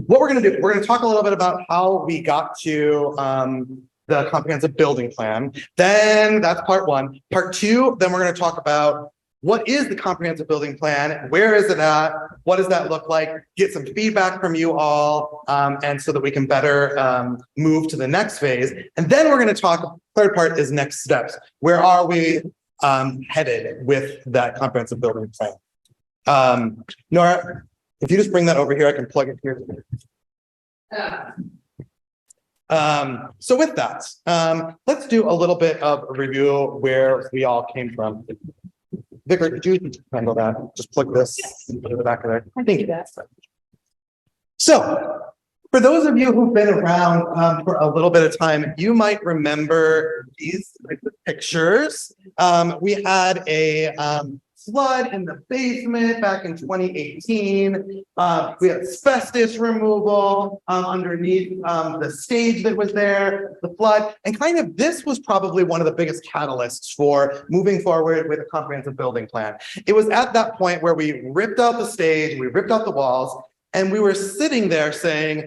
what we're going to do, we're going to talk a little bit about how we got to the comprehensive building plan. Then that's part one. Part two, then we're going to talk about what is the comprehensive building plan? Where is it at? What does that look like? Get some feedback from you all, and so that we can better move to the next phase. And then we're going to talk, third part is next steps. Where are we headed with that comprehensive building plan? Nora, if you just bring that over here, I can plug it here. So with that, let's do a little bit of a review where we all came from. Vicar, could you handle that? Just plug this into the back of there. Thank you. So, for those of you who've been around for a little bit of time, you might remember these pictures. We had a flood in the basement back in 2018. We had asbestos removal underneath the stage that was there, the flood, and kind of this was probably one of the biggest catalysts for moving forward with a comprehensive building plan. It was at that point where we ripped out the stage, we ripped out the walls, and we were sitting there saying,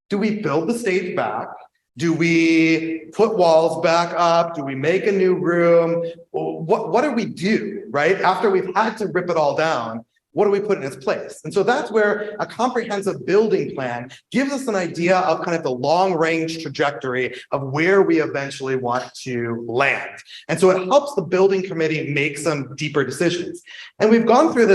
do we build the stage back? Do we put walls back up? Do we make a new room? What do we do, right? After we've had to rip it all down, what do we put in its place? And so that's where a comprehensive building plan gives us an idea of kind of the long range trajectory of where we eventually want to land. And so it helps the building committee make some deeper decisions. And we've gone through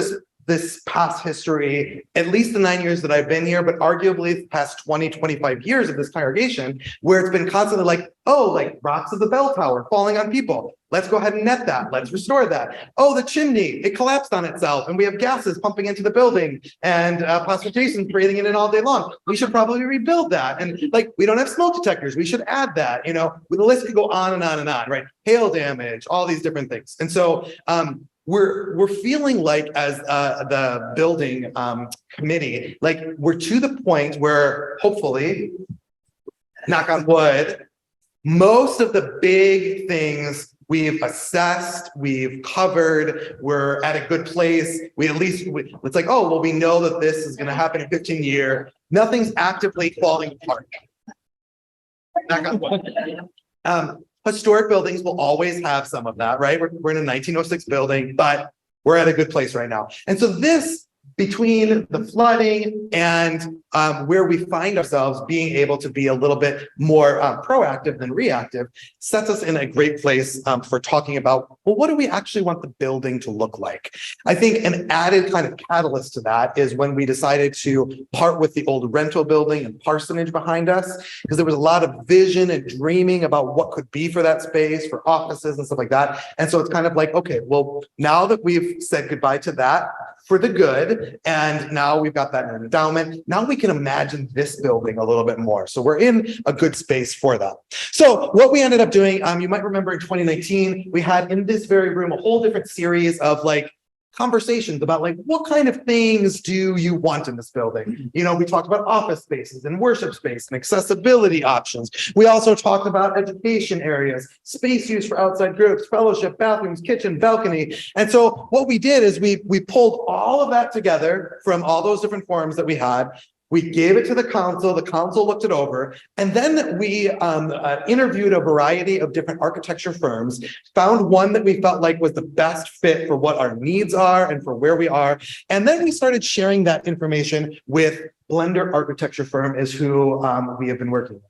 this past history, at least the 9 years that I've been here, but arguably the past 20, 25 years of this congregation, where it's been constantly like, oh, like rocks of the bell tower falling on people. Let's go ahead and net that. Let's restore that. Oh, the chimney, it collapsed on itself and we have gases pumping into the building and Pastor Jason's breathing in it all day long. We should probably rebuild that. And like, we don't have smoke detectors. We should add that, you know, the list could go on and on and on, right? Hail damage, all these different things. And so, we're feeling like as the building committee, like we're to the point where hopefully, knock on wood, most of the big things we've assessed, we've covered, we're at a good place. It's like, oh, well, we know that this is going to happen in 15 years. Nothing's actively falling apart. Knock on wood. Historic buildings will always have some of that, right? We're in a 1906 building, but we're at a good place right now. And so this, between the flooding and where we find ourselves being able to be a little bit more proactive than reactive, sets us in a great place for talking about, well, what do we actually want the building to look like? I think an added kind of catalyst to that is when we decided to part with the old rental building and parsonage behind us, because there was a lot of vision and dreaming about what could be for that space, for offices and stuff like that. And so it's kind of like, okay, well, now that we've said goodbye to that for the good, and now we've got that in an endowment, now we can imagine this building a little bit more. So we're in a good space for that. So what we ended up doing, you might remember in 2019, we had in this very room a whole different series of like conversations about like, what kind of things do you want in this building? You know, we talked about office spaces and worship space and accessibility options. We also talked about education areas, space use for outside groups, fellowship, bathrooms, kitchen, balcony. And so what we did is we pulled all of that together from all those different forums that we had. We gave it to the council looked it over, and then we interviewed a variety of different architecture firms, found one that we felt like was the best fit for what our needs are and for where we are. And then we started sharing that information with Blender Architecture Firm is who we have been working with.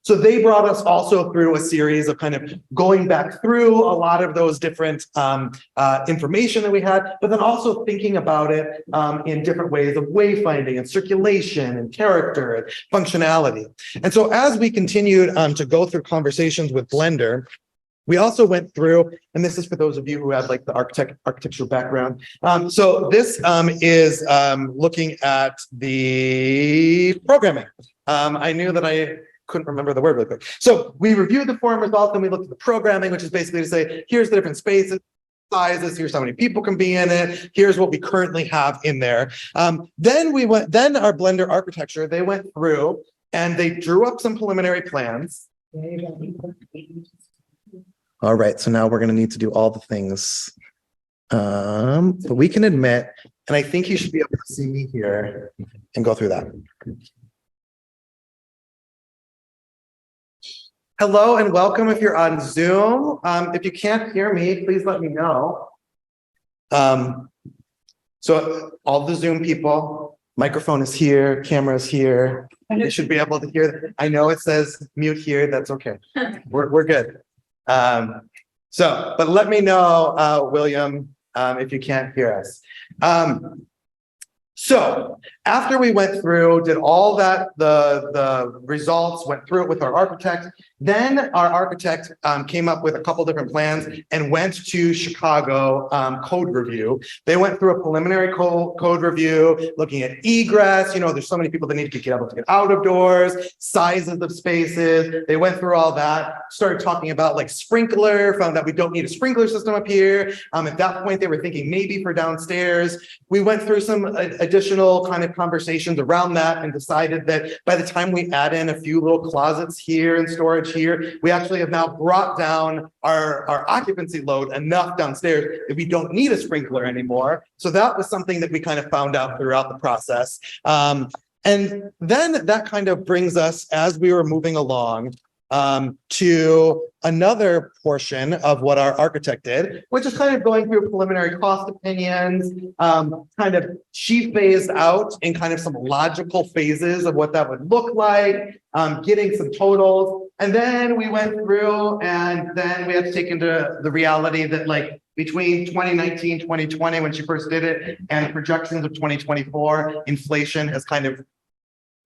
So they brought us also through a series of kind of going back through a lot of those different information that we had, but then also thinking about it in different ways of wayfinding and circulation and character and functionality. And so as we continued to go through conversations with Blender, we also went through, and this is for those of you who have like the architectural background. So this is looking at the programming. I knew that I couldn't remember the word really quick. So we reviewed the forum results, and we looked at the programming, which is basically to say, here's the different spaces, sizes, here's how many people can be in it, here's what we currently have in there. Then our Blender architecture, they went through and they drew up some preliminary plans. All right, so now we're going to need to do all the things. But we can admit, and I think you should be able to see me here and go through that. Hello and welcome if you're on Zoom. If you can't hear me, please let me know. So all the Zoom people, microphone is here, camera is here. They should be able to hear. I know it says mute here, that's okay. We're good. But let me know, William, if you can't hear us. So after we went through, did all that, the results, went through it with our architect, then our architect came up with a couple different plans and went to Chicago code review. They went through a preliminary code review, looking at egress. You know, there's so many people that need to get able to get out of doors, sizes of spaces. They went through all that, started talking about like sprinkler, found out we don't need a sprinkler system up here. At that point, they were thinking maybe for downstairs. We went through some additional kind of conversations around that and decided that by the time we add in a few little closets here and storage here, we actually have now brought down our occupancy load enough downstairs that we don't need a sprinkler anymore. So that was something that we kind of found out throughout the process. And then that kind of brings us, as we were moving along, to another portion of what our architect did, which is kind of going through preliminary cost opinions, kind of she phased out in kind of some logical phases of what that would look like, getting some totals. And then we went through and then we had to take into the reality that like between 2019, 2020, when she first did it, and the projections of 2024, inflation has kind of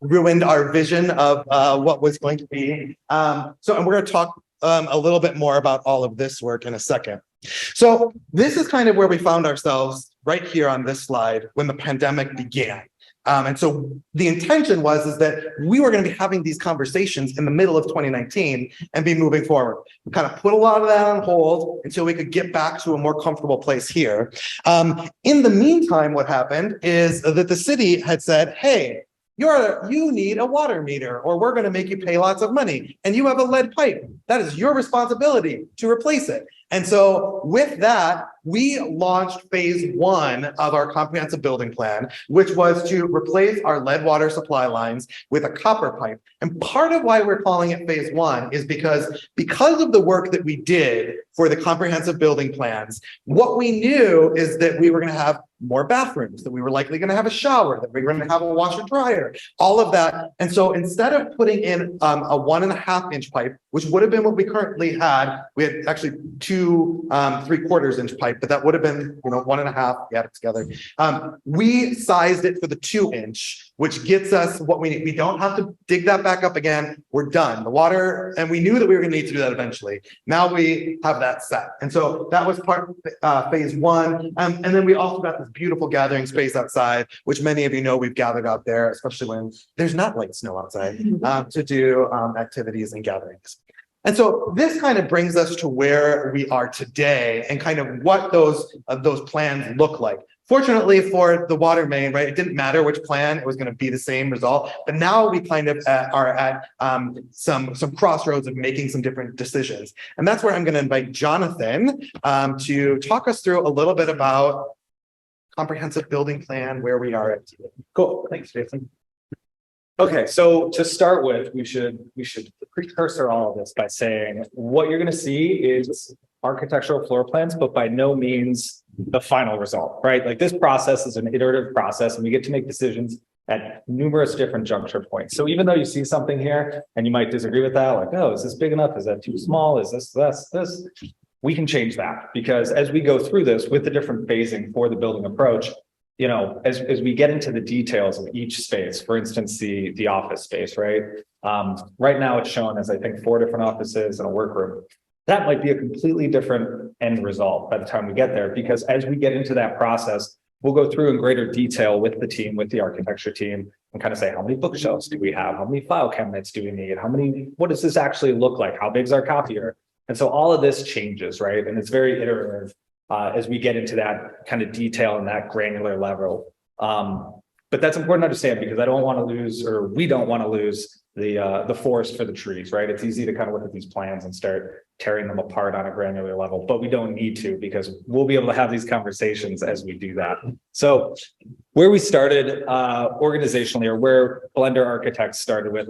ruined our vision of what was going to be. And we're going to talk a little bit more about all of this work in a second. So this is kind of where we found ourselves right here on this slide when the pandemic began. And so the intention is that we were going to be having these conversations in the middle of 2019 and be moving forward. We kind of put a lot of that on hold until we could get back to a more comfortable place here. In the meantime, what happened is that the city had said, hey, you need a water meter, or we're going to make you pay lots of money, and you have a lead pipe. That is your responsibility to replace it. And so with that, we launched phase 1 of our comprehensive building plan, which was to replace our lead water supply lines with a copper pipe. And part of why we're calling it phase 1 is because of the work that we did for the comprehensive building plans, what we knew is that we were going to have more bathrooms, that we were likely going to have a shower, that we were going to have a washer dryer, all of that. And so instead of putting in a 1.5 inch pipe, which would have been what we currently had, we had actually 2 3/4 inch pipe, but that would have been, 1.5, we had it together. We sized it for the 2 inch, which gets us what we need. We don't have to dig that back up again. We're done. The water, and we knew that we were going to need to do that eventually. Now we have that set. And so that was part of phase 1. And then we also got this beautiful gathering space outside, which many of you know we've gathered out there, especially when there's not light snow outside, to do activities and gatherings. And so this kind of brings us to where we are today and kind of what those plans look like. Fortunately for the water main, right, it didn't matter which plan, it was going to be the same result. But now we kind of are at some crossroads of making some different decisions. And that's where I'm going to invite Jonathan to talk us through a little bit about comprehensive building plan, where we are at today. Cool. Thanks, Jason. Okay, so to start with, we should precursor all of this by saying what you're going to see is architectural floor plans, but by no means the final result, right? Like this process is an iterative process, and we get to make decisions at numerous different juncture points. So even though you see something here and you might disagree with that, like, oh, is this big enough? Is that too small? Is this? We can change that, because as we go through this with the different phasing for the building approach, as we get into the details of each space, for instance, the office space, right? Right now it's shown as, I think, 4 different offices and a workroom. That might be a completely different end result by the time we get there, because as we get into that process, we'll go through in greater detail with the team, with the architecture team, and kind of say, how many bookshelves do we have? How many file cabinets do we need? What does this actually look like? How big is our copier? And so all of this changes, right? And it's very iterative as we get into that kind of detail and that granular level. But that's important to understand, because I don't want to lose, or we don't want to lose the forest for the trees, right? It's easy to kind of look at these plans and start tearing them apart on a granular level, but we don't need to because we'll be able to have these conversations as we do that. So where we started organizationally, or where Blender Architects started with,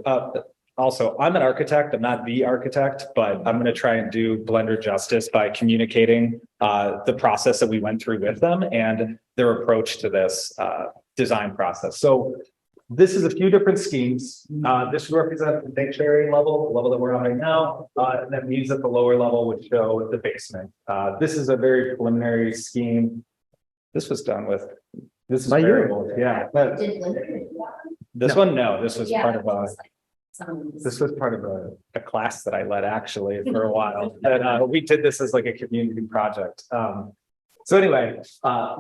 also, I'm an architect, I'm not the architect, but I'm going to try and do Blender justice by communicating the process that we went through with them and their approach to this design process. So this is a few different schemes. This represents the sanctuary level, the level that we're on right now, and then these at the lower level would show the basement. This is a very preliminary scheme. This was done with, this is very old, yeah. This one, no, this was part of a, this was part of a class that I led actually for a while. And we did this as like a community project. So anyway,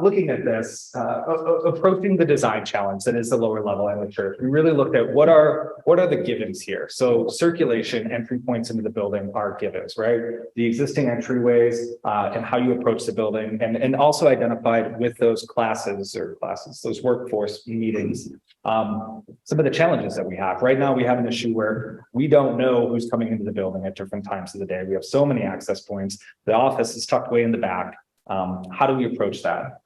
looking at this, approaching the design challenge that is the lower level amateur, we really looked at what are the givens here. So circulation, entry points into the building are givens, right? The existing entryways and how you approach the building, and also identified with those those workforce meetings, some of the challenges that we have. Right now, we have an issue where we don't know who's coming into the building at different times of the day. We have so many access points. The office is tucked way in the back. How do we approach that?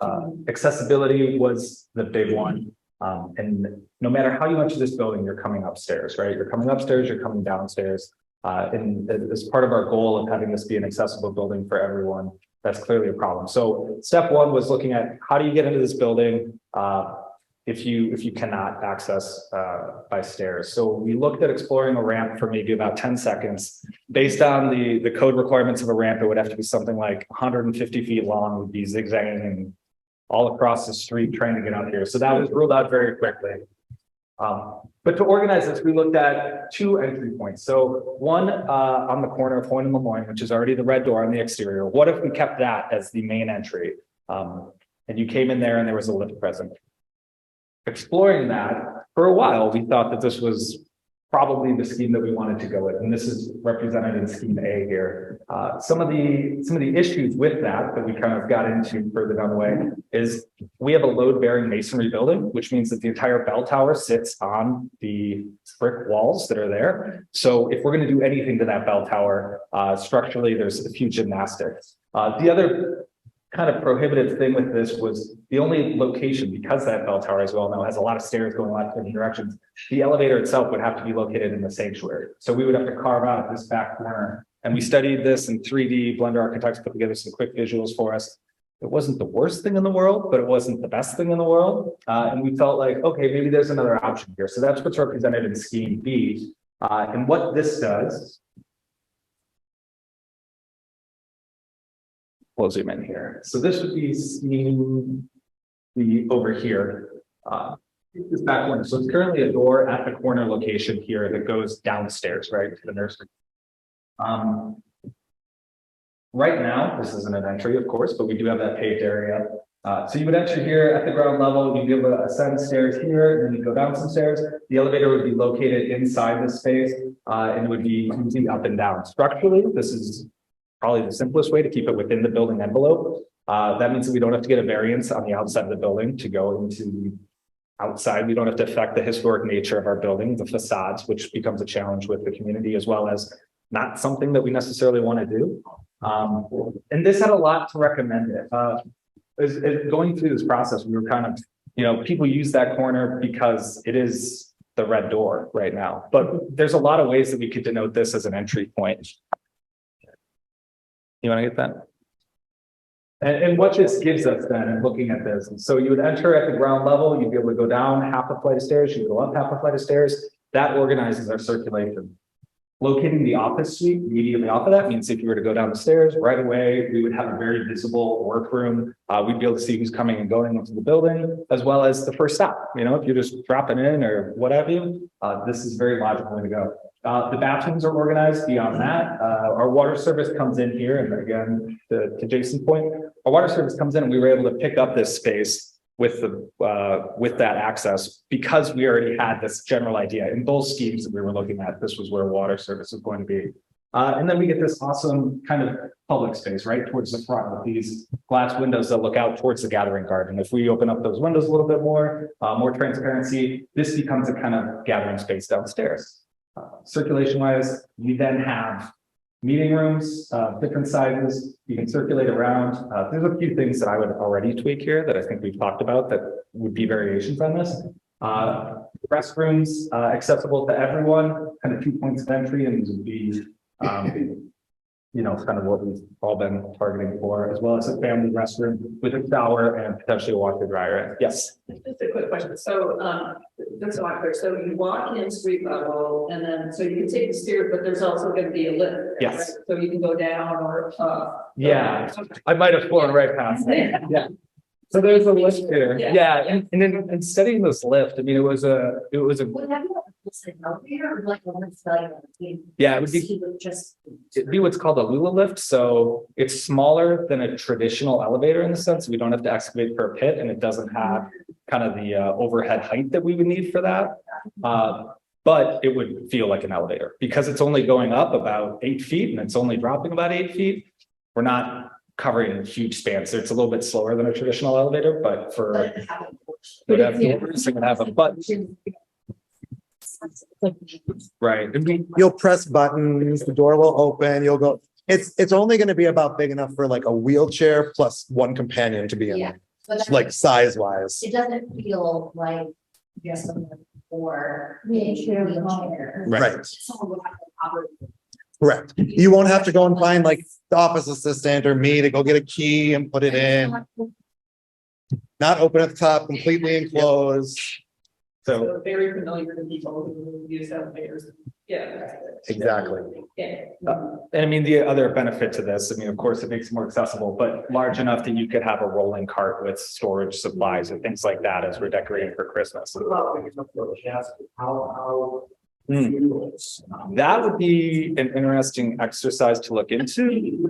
Accessibility was the big one. And no matter how you enter this building, you're coming upstairs, right? You're coming upstairs, you're coming downstairs. And as part of our goal of having this be an accessible building for everyone, that's clearly a problem. So step one was looking at how do you get into this building if you cannot access by stairs. So we looked at exploring a ramp for maybe about 10 seconds. Based on the code requirements of a ramp, it would have to be something like 150 feet long, would be zigzagging and all across the street trying to get out here. So that was ruled out very quickly. But to organize this, we looked at two entry points. So one on the corner of Hoyne and Lemoyne, which is already the red door on the exterior. What if we kept that as the main entry? And you came in there and there was a lift present. Exploring that for a while, we thought that this was probably the scheme that we wanted to go with, and this is represented in scheme A here. Some of the issues with that we kind of got into further down the way is we have a load-bearing masonry building, which means that the entire bell tower sits on the brick walls that are there. So if we're going to do anything to that bell tower, structurally, there's a few gymnastics. The other kind of prohibitive thing with this was the only location, because that bell tower, as we all know, has a lot of stairs going lots of different directions. The elevator itself would have to be located in the sanctuary. So we would have to carve out this back corner. And we studied this in 3D. Blender Architects put together some quick visuals for us. It wasn't the worst thing in the world, but it wasn't the best thing in the world. And we felt like, okay, maybe there's another option here. So that's what's represented in scheme B. And what this does, we'll zoom in here. So this would be scheme B over here. This back corner. So it's currently a door at the corner location here that goes downstairs, right, to the nursery. Right now, this isn't an entry, of course, but we do have that paved area. So you would enter here at the ground level, you'd be able to ascend stairs here, and then you go down some stairs. The elevator would be located inside this space, and it would be moving up and down. Structurally, this is probably the simplest way to keep it within the building envelope. That means that we don't have to get a variance on the outside of the building to go into the outside. We don't have to affect the historic nature of our building, the facades, which becomes a challenge with the community, as well as not something that we necessarily want to do. And this had a lot to recommend it. As going through this process, we were kind of, people use that corner because it is the red door right now. But there's a lot of ways that we could denote this as an entry point. You want to get that? And what this gives us then, in looking at this, and so you would enter at the ground level, you'd be able to go down half a flight of stairs, you go up half a flight of stairs. That organizes our circulation. Locating the office suite immediately off of that means if you were to go down the stairs right away, we would have a very visible workroom. We'd be able to see who's coming and going into the building, as well as the first stop. If you're just dropping in or what have you, this is a very logical way to go. The bathrooms are organized beyond that. Our water service comes in here, and again, to Jason's point, our water service comes in, and we were able to pick up this space with that access because we already had this general idea in both schemes that we were looking at. This was where water service is going to be. And then we get this awesome kind of public space right towards the front with these glass windows that look out towards the gathering garden. If we open up those windows a little bit more transparency, this becomes a kind of gathering space downstairs. Circulation wise, we then have Meeting rooms, different sizes, you can circulate around. There's a few things that I would already tweak here that I think we've talked about that would be variations on this. Restrooms, accessible to everyone, kind of 2 points of entry, and these would be, you know, kind of what we've all been targeting for, as well as a family restroom with a shower and potentially a washer dryer. Yes. Just a quick question. So, just so I'm clear, so you walk in street level, and then so you can take the stairs, but there's also going to be a lift. Yes. Right? So you can go down or up. Yeah, I might have flown right past that. Yeah. So there's a lift here. Yeah, and then in studying this lift, I mean, it was a. Would that be like an elevator or like one that's like? Yeah, it would be just. It'd be what's called a Lula lift. So it's smaller than a traditional elevator in the sense we don't have to excavate for a pit, and it doesn't have kind of the overhead height that we would need for that. But it would feel like an elevator because it's only going up about 8 feet and it's only dropping about 8 feet. We're not covering huge spans. So it's a little bit slower than a traditional elevator, but for would have doors, it would have a button. Right. You'll press buttons, the door will open, you'll go. It's only going to be about big enough for like a wheelchair plus one companion to be in, Yeah. But like size wise. it doesn't feel like just something for wheelchair. Right. Someone would have to operate. Correct. You won't have to go and find like the office assistant or me to go get a key and put it in. Not open at the top, completely enclosed. So very familiar to people who use elevators. Yeah. Exactly. Yeah. and I mean, the other benefit to this, I mean, of course, it makes it more accessible, but large enough that you could have a rolling cart with storage supplies and things like that as we're decorating for Christmas. That would be an interesting exercise to look into.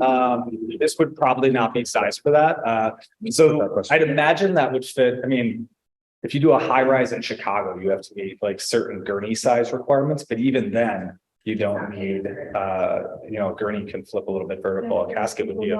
This would probably not be sized for that. So I'd imagine that would fit. I mean, if you do a high rise in Chicago, you have to meet like certain gurney size requirements, but even then you don't need, you know, a gurney can flip a little bit vertical. A casket would be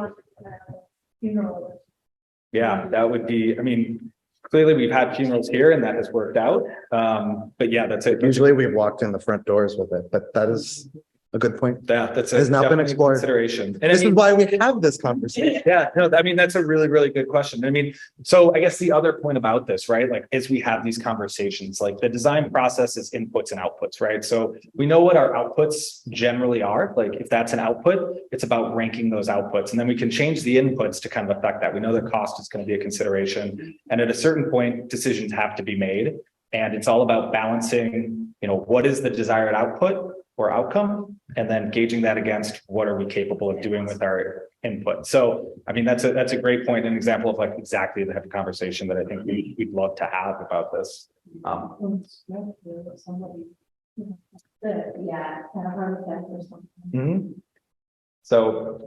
yeah, that would be, I mean, clearly we've had funerals here and that has worked out. But yeah, that's it. Usually we've walked in the front doors with it, but that is a good point. Yeah, that's Has not been definitely a explored. consideration. And This is why we have this conversation. yeah, no, I mean, that's a really, really good question. I mean, so I guess the other point about this, right, like as we have these conversations, like the design process is inputs and outputs, right? So we know what our outputs generally are. Like if that's an output, it's about ranking those outputs. And then we can change the inputs to kind of affect that. We know that cost is going to be a consideration. And at a certain point, decisions have to be made. And it's all about balancing, you know, what is the desired output or outcome, and then gauging that against what are we capable of doing with our input. So, I mean, that's a great point, an example of like exactly the type of conversation that I think we'd love to have about this. So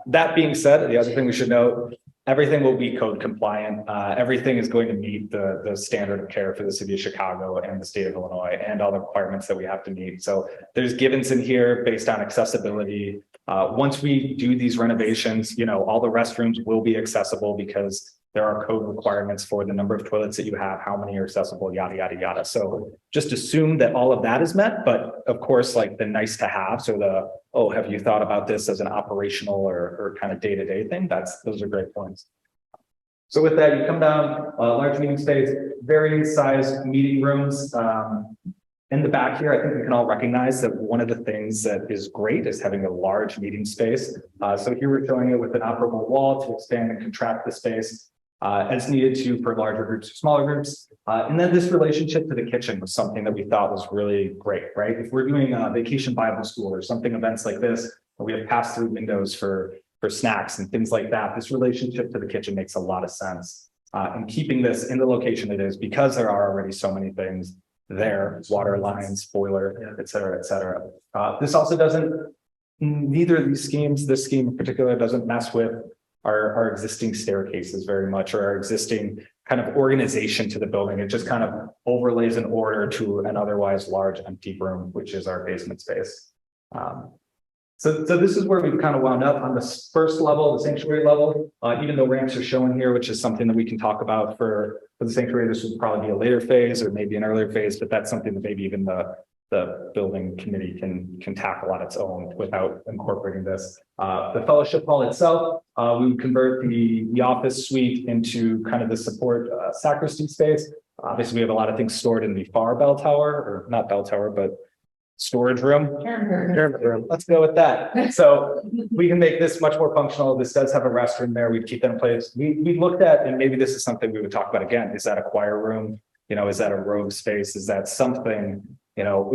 that being said, the other thing we should note, everything will be code compliant. Everything is going to meet the standard of care for the city of Chicago and the state of Illinois and all the requirements that we have to meet. So there's givens in here based on accessibility. Once we do these renovations, you know, all the restrooms will be accessible because there are code requirements for the number of toilets that you have, how many are accessible, yada, yada, yada. So just assume that all of that is met. But of course, like the nice to have, so the, oh, have you thought about this as an operational or kind of day-to-day thing? Those are great points. So with that, you come down, large meeting space, varying size meeting rooms. In the back here, I think we can all recognize that one of the things that is great is having a large meeting space. So here we're showing it with an operable wall to expand and contract the space as needed to for larger groups or smaller groups. And then this relationship to the kitchen was something that we thought was really great, right? If we're doing a vacation Bible school or something, events like this, where we have pass-through windows for snacks and things like that, this relationship to the kitchen makes a lot of sense. And keeping this in the location it is because there are already so many things there, water lines, boiler, et cetera, et cetera. This also doesn't, neither of these schemes, this scheme in particular, doesn't mess with our existing staircases very much, or our existing kind of organization to the building. It just kind of overlays an order to an otherwise large empty room, which is our basement space. So this is where we've kind of wound up on the first level, the sanctuary level, even though ramps are shown here, which is something that we can talk about for the sanctuary. This would probably be a later phase or maybe an earlier phase, but that's something that maybe even the the building committee can tackle on its own without incorporating this. The fellowship hall itself, we would convert the office suite into kind of the support sacristy space. Obviously, we have a lot of things stored in the far bell tower, or not bell tower, but storage room. Let's go with that. So we can make this much more functional. This does have a restroom there. We'd keep that in place. We looked at, and maybe this is something we would talk about again. Is that a choir room? You know, is that a robe space? Is that something, you know,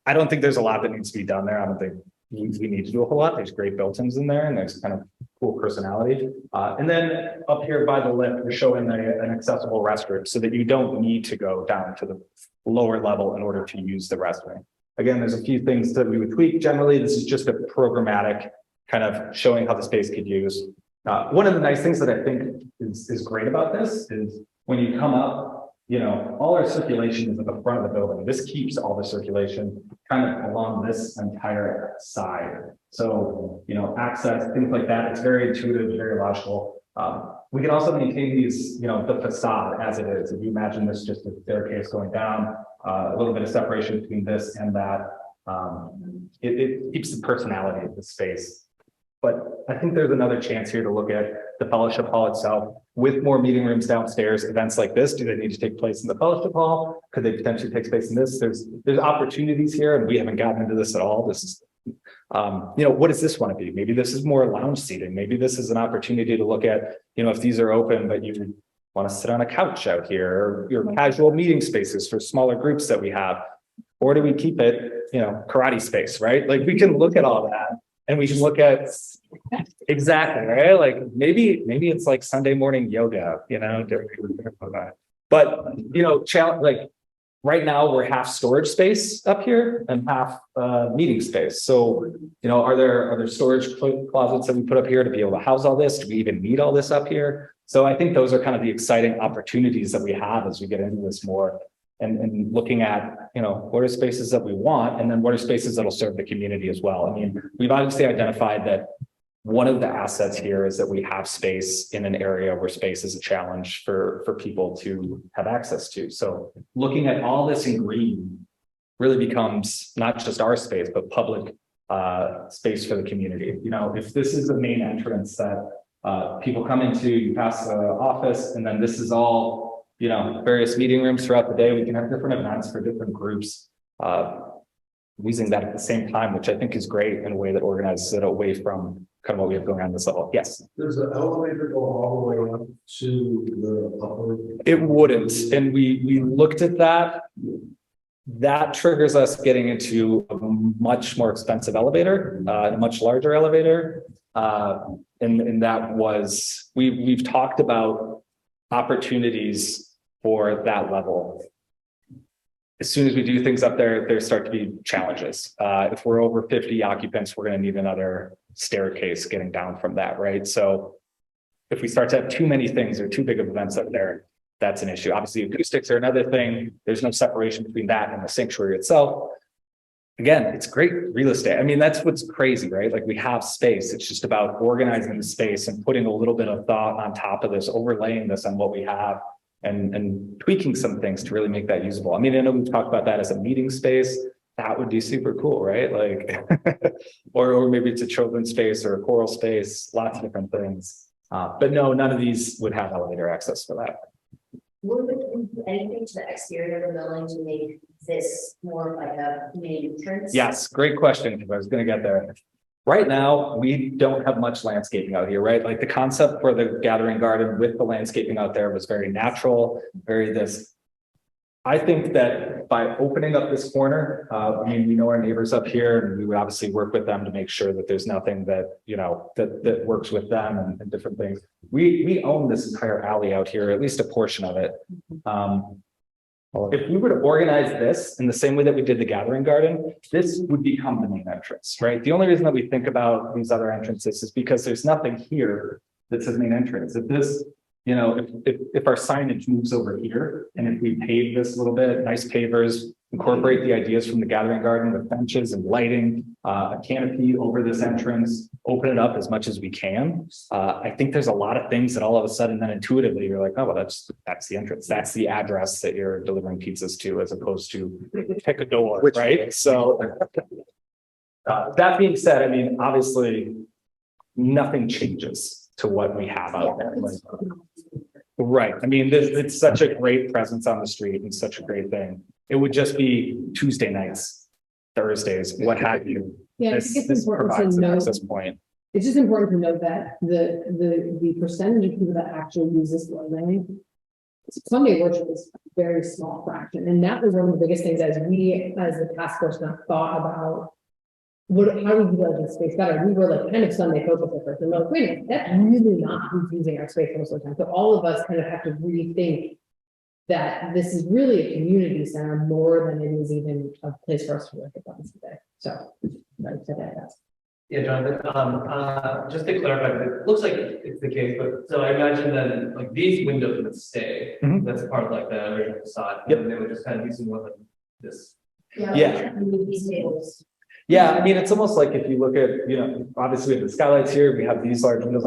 I don't think there's a lot that needs to be done there. I don't think we need to do a whole lot. There's great built-ins in there and there's kind of cool personality. And then up here by the lift, we're showing an accessible restroom so that you don't need to go down to the lower level in order to use the restroom. Again, there's a few things that we would tweak. Generally, this is just a programmatic kind of showing how the space could use. One of the nice things that I think is great about this is when you come up, you know, all our circulation is at the front of the building. This keeps all the circulation kind of along this entire side. So, you know, access, things like that, it's very intuitive, very logical. We can also maintain these, you know, the facade as it is. If you imagine this just a staircase going down, a little bit of separation between this and that, it keeps the personality of the space. But I think there's another chance here to look at the fellowship hall itself with more meeting rooms downstairs. Events like this, do they need to take place in the fellowship hall? Could they potentially take space in this? There's opportunities here, and we haven't gotten into this at all. This is, you know, what does this want to be? Maybe this is more lounge seating. Maybe this is an opportunity to look at, you know, if these are open, but you want to sit on a couch out here, or your casual meeting spaces for smaller groups that we have, or do we keep it, you know, karate space, right? Like we can look at all that. And we can look at exactly, right? Like maybe it's like Sunday morning yoga, you know, but you know, like right now we're half storage space up here and half meeting space. So, you know, are there storage closets that we put up here to be able to house all this? Do we even need all this up here? So I think those are kind of the exciting opportunities that we have as we get into this more. And looking at, you know, what are spaces that we want, and then what are spaces that'll serve the community as well. I mean, we've obviously identified that one of the assets here is that we have space in an area where space is a challenge for people to have access to. So looking at all this in green really becomes not just our space, but public space for the community. You know, if this is the main entrance that people come into, you pass the office, and then this is all, you know, various meeting rooms throughout the day. We can have different events for different groups using that at the same time, which I think is great in a way that organizes it away from kind of what we have going on this level. Yes. Does the elevator go all the way up to the upper? It wouldn't. And we looked at that. That triggers us getting into a much more expensive elevator, a much larger elevator. And that was, we've talked about opportunities for that level. As soon as we do things up there, there start to be challenges. If we're over 50 occupants, we're going to need another staircase getting down from that, right? So if we start to have too many things or too big of events up there, that's an issue. Obviously, acoustics are another thing. There's no separation between that and the sanctuary itself. Again, it's great real estate. I mean, that's what's crazy, right? Like we have space. It's just about organizing the space and putting a little bit of thought on top of this, overlaying this on what we have and tweaking some things to really make that usable. I mean, I know we've talked about that as a meeting space. That would be super cool, right? Like, or maybe it's a children's space or a choral space, lots of different things. But no, none of these would have elevator access for that. Would we do anything to the exterior of the building to make this more like a main entrance? Yes, great question, because I was going to get there. Right now, we don't have much landscaping out here, right? Like the concept for the gathering garden with the landscaping out there was very natural, very this. I think that by opening up this corner, I mean, we know our neighbors up here, and we would obviously work with them to make sure that there's nothing that, you know, that works with them and different things. We own this entire alley out here, at least a portion of it. If we were to organize this in the same way that we did the gathering garden, this would become the main entrance, right? The only reason that we think about these other entrances is because there's nothing here that says main entrance. If this you know, if our signage moves over here and if we pave this a little bit, nice pavers, incorporate the ideas from the gathering garden with benches and lighting, a canopy over this entrance, open it up as much as we can. I think there's a lot of things that all of a sudden then intuitively you're like, oh, well, that's the entrance. That's the address that you're delivering pizzas to, as opposed to pick a door, right? So that being said, I mean, obviously nothing changes to what we have out there. Right. I mean, it's such a great presence on the street and such a great thing. It would just be Tuesday nights, Thursdays, what have you. Yeah, This it's important provides to an note. access point. It's just important to note that the percentage of people that actually use this building, Sunday worship is a very small fraction, and that was one of the biggest things as the task force now thought about how do we utilize this space better. We were like kind of Sunday focused at first, and we're like, wait a minute, that's really not who's using our space most of the time. So all of us kind of have to rethink that this is really a community center more than it is even a place for us to work at once today. So, right, so that's. Yeah, Jonathan, just to clarify, it looks like it's the case, but so I imagine then like these windows would stay. Mhm. That's part of like the original facade. Yep. And they would just kind of use them with like this. Yeah. These tables. Yeah, I mean, it's almost like if you look at, you know, obviously we have the skylights here, we have these large windows.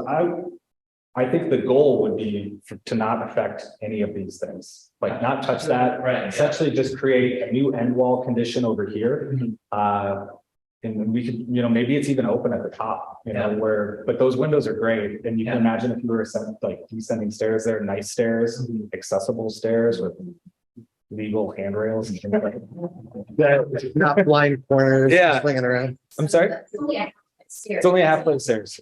I think the goal would be to not affect any of these things, like not touch that. Right. Yeah. Essentially just create a new end wall condition over here. And we could, you know, maybe it's even open at the top, you know, but those windows are great. And you can imagine if you were like descending stairs there, nice stairs, accessible stairs with legal handrails and things like that. Not blind corners. Yeah. Swinging around. I'm sorry? It's only a half foot stairs.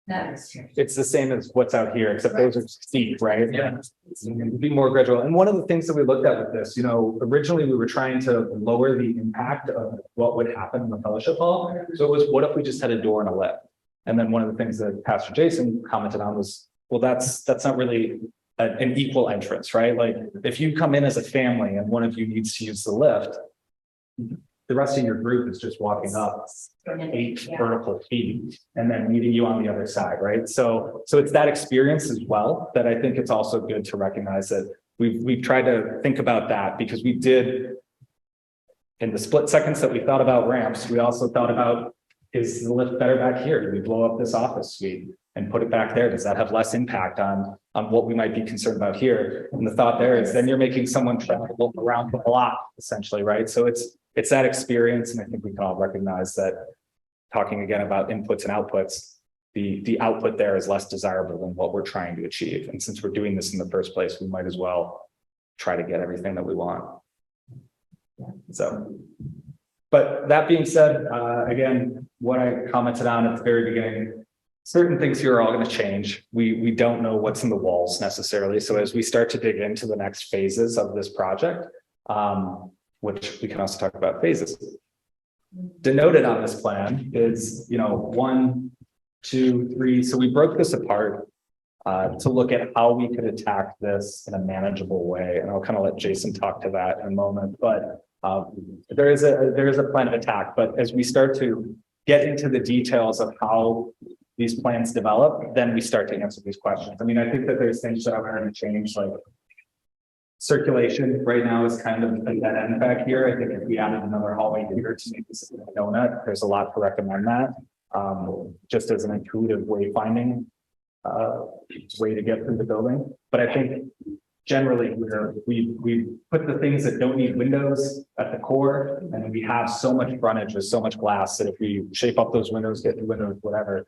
That is true. It's the same as what's out here, except those are steep, right? Yeah. It'd be more gradual. And one of the things that we looked at with this, you know, originally we were trying to lower the impact of what would happen in the fellowship hall. So it was, what if we just had a door and a lift? And then one of the things that Pastor Jason commented on was, well, that's not really an equal entrance, right? Like if you come in as a family and one of you needs to use the lift, the rest of your group is just walking up 8 vertical feet and then meeting you on the other side, right? So it's that experience as well that I think it's also good to recognize that we've tried to think about that, because we did, in the split seconds that we thought about ramps, we also thought about, is the lift better back here? Do we blow up this office suite and put it back there? Does that have less impact on what we might be concerned about here? And the thought there is then you're making someone travel around the block, essentially, right? So it's that experience. And I think we can all recognize that, talking again about inputs and outputs, the output there is less desirable than what we're trying to achieve. And since we're doing this in the first place, we might as well try to get everything that we want. So, but that being said, again, what I commented on at the very beginning, certain things here are all going to change. We don't know what's in the walls necessarily. So as we start to dig into the next phases of this project, which we can also talk about phases. Denoted on this plan is, you know, 1, 2, 3. So we broke this apart to look at how we could attack this in a manageable way. And I'll kind of let Jason talk to that in a moment. But there is a plan of attack. But as we start to get into the details of how these plans develop, then we start to answer these questions. I mean, I think that there's things that are going to change, like circulation right now is kind of a dead end back here. I think if we added another hallway here to make this a donut, there's a lot to recommend that. Just as an intuitive wayfinding way to get through the building. But I think generally we put the things that don't need windows at the core, and we have so much frontage with so much glass that if we shape up those windows, get new windows, whatever,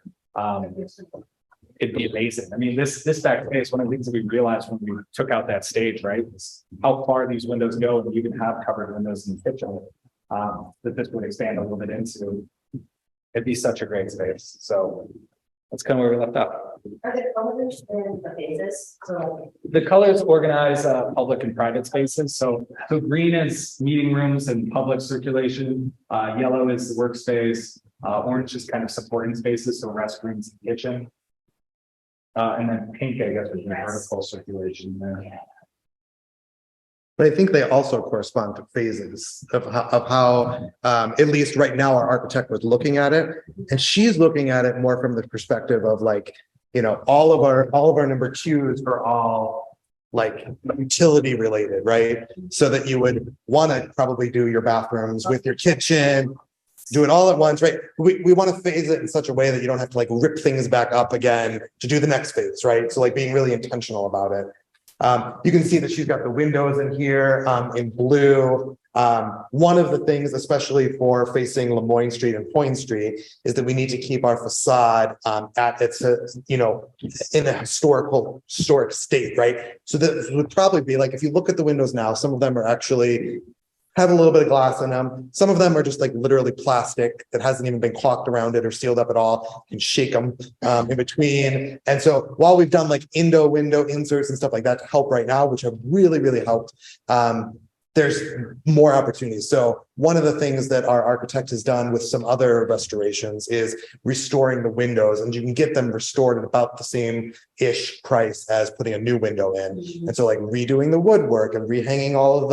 it'd be amazing. I mean, this back space, one of the things that we realized when we took out that stage, right, is how far these windows go, and you can have covered windows in the kitchen that this would expand a little bit into. It'd be such a great space. So that's kind of where we left off. Are the colors in the phases? So The colors organize public and private spaces. So green is meeting rooms and public circulation. Yellow is the workspace. Orange is kind of supporting spaces, so restrooms and kitchen. And then pink, I guess, is the vertical circulation there. yeah. But I think they also correspond to phases of how at least right now, our architect was looking at it. And she's looking at it more from the perspective of like, all of our number twos are all like utility related, right? So that you would want to probably do your bathrooms with your kitchen, do it all at once, right? We want to phase it in such a way that you don't have to like rip things back up again to do the next phase, right? So like being really intentional about it. You can see that she's got the windows in here in blue. One of the things, especially for facing Lemoyne Street and Point Street, is that we need to keep our facade at its, in a historic state, right? So that would probably be like, if you look at the windows now, some of them are actually have a little bit of glass in them. Some of them are just like literally plastic that hasn't even been caulked around it or sealed up at all. You can shake them in between. And so while we've done like window inserts and stuff like that to help right now, which have really, really helped, there's more opportunities. So one of the things that our architect has done with some other restorations is restoring the windows, and you can get them restored at about the same-ish price as putting a new window in. And so like redoing the woodwork and rehanging all of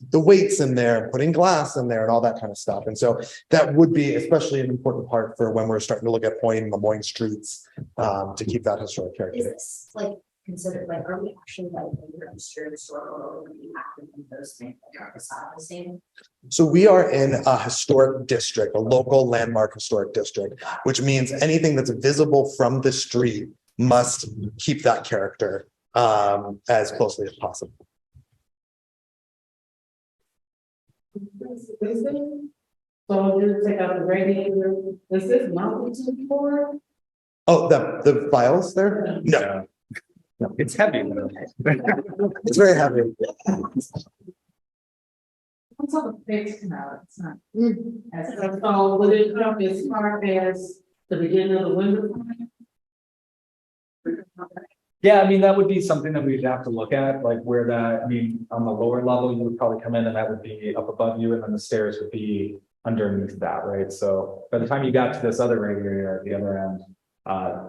the weights in there, and putting glass in there and all that kind of stuff. And so that would be especially an important part for when we're starting to look at Lemoyne streets to keep that historic character. Is this like considered, like, are we actually like registered historical, or do we have to do those things that are beside the same? So we are in a historic district, a local landmark historic district, which means anything that's visible from the street must keep that character as closely as possible. So you take out the radiator, is this mounted to the floor? Oh, the files there? No. No, it's heavy. It's very heavy. What's on the face now? It's not. So would it come as far as the beginning of the window? Yeah, I mean, that would be something that we'd have to look at, like where that, I mean, on the lower level, you would probably come in and that would be up above you, and then the stairs would be underneath that, right? So by the time you got to this other area at the other end,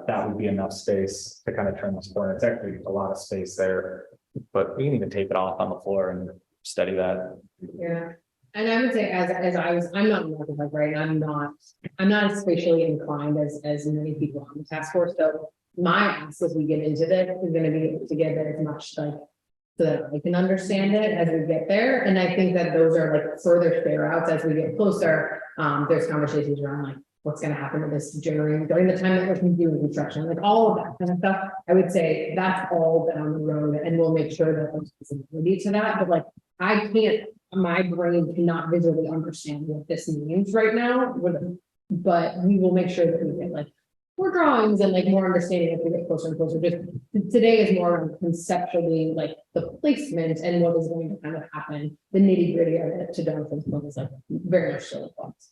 that would be enough space to kind of turn this corner. It's actually a lot of space there, but we can even tape it off on the floor and study that. Yeah, and I would say I'm not an architect, right? I'm not as spatially inclined as many people on the task force. So my ask as we get into this is going to be to get as much like so that I can understand it as we get there. And I think that those are like further figure outs as we get closer. There's conversations around like what's going to happen to this during the time that we're doing construction, like all of that kind of stuff. I would say that's all down the road, and we'll make sure that there's visibility to that. But like, my brain cannot visually understand what this means right now, but we will make sure that we get like more drawings and like more understanding as we get closer and closer. Just today is more around conceptually like the placement and what is going to kind of happen. The nitty gritty of it, to Jonathan's point, is like very much still thoughts.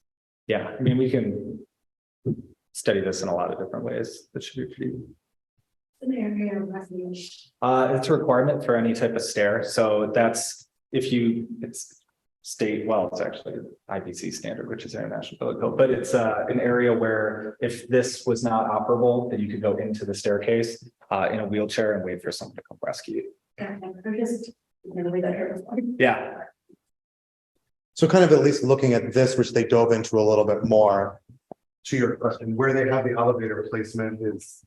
Yeah, I mean, we can study this in a lot of different ways. That should be pretty. It's a requirement for any type of stair. So that's it's state, well, it's actually IBC standard, which is International Building Code, but it's an area where if this was not operable, then you could go into the staircase in a wheelchair and wait for someone to come rescue you. Yeah. So kind of at least looking at this, which they dove into a little bit more, to your question, where they have the elevator placement is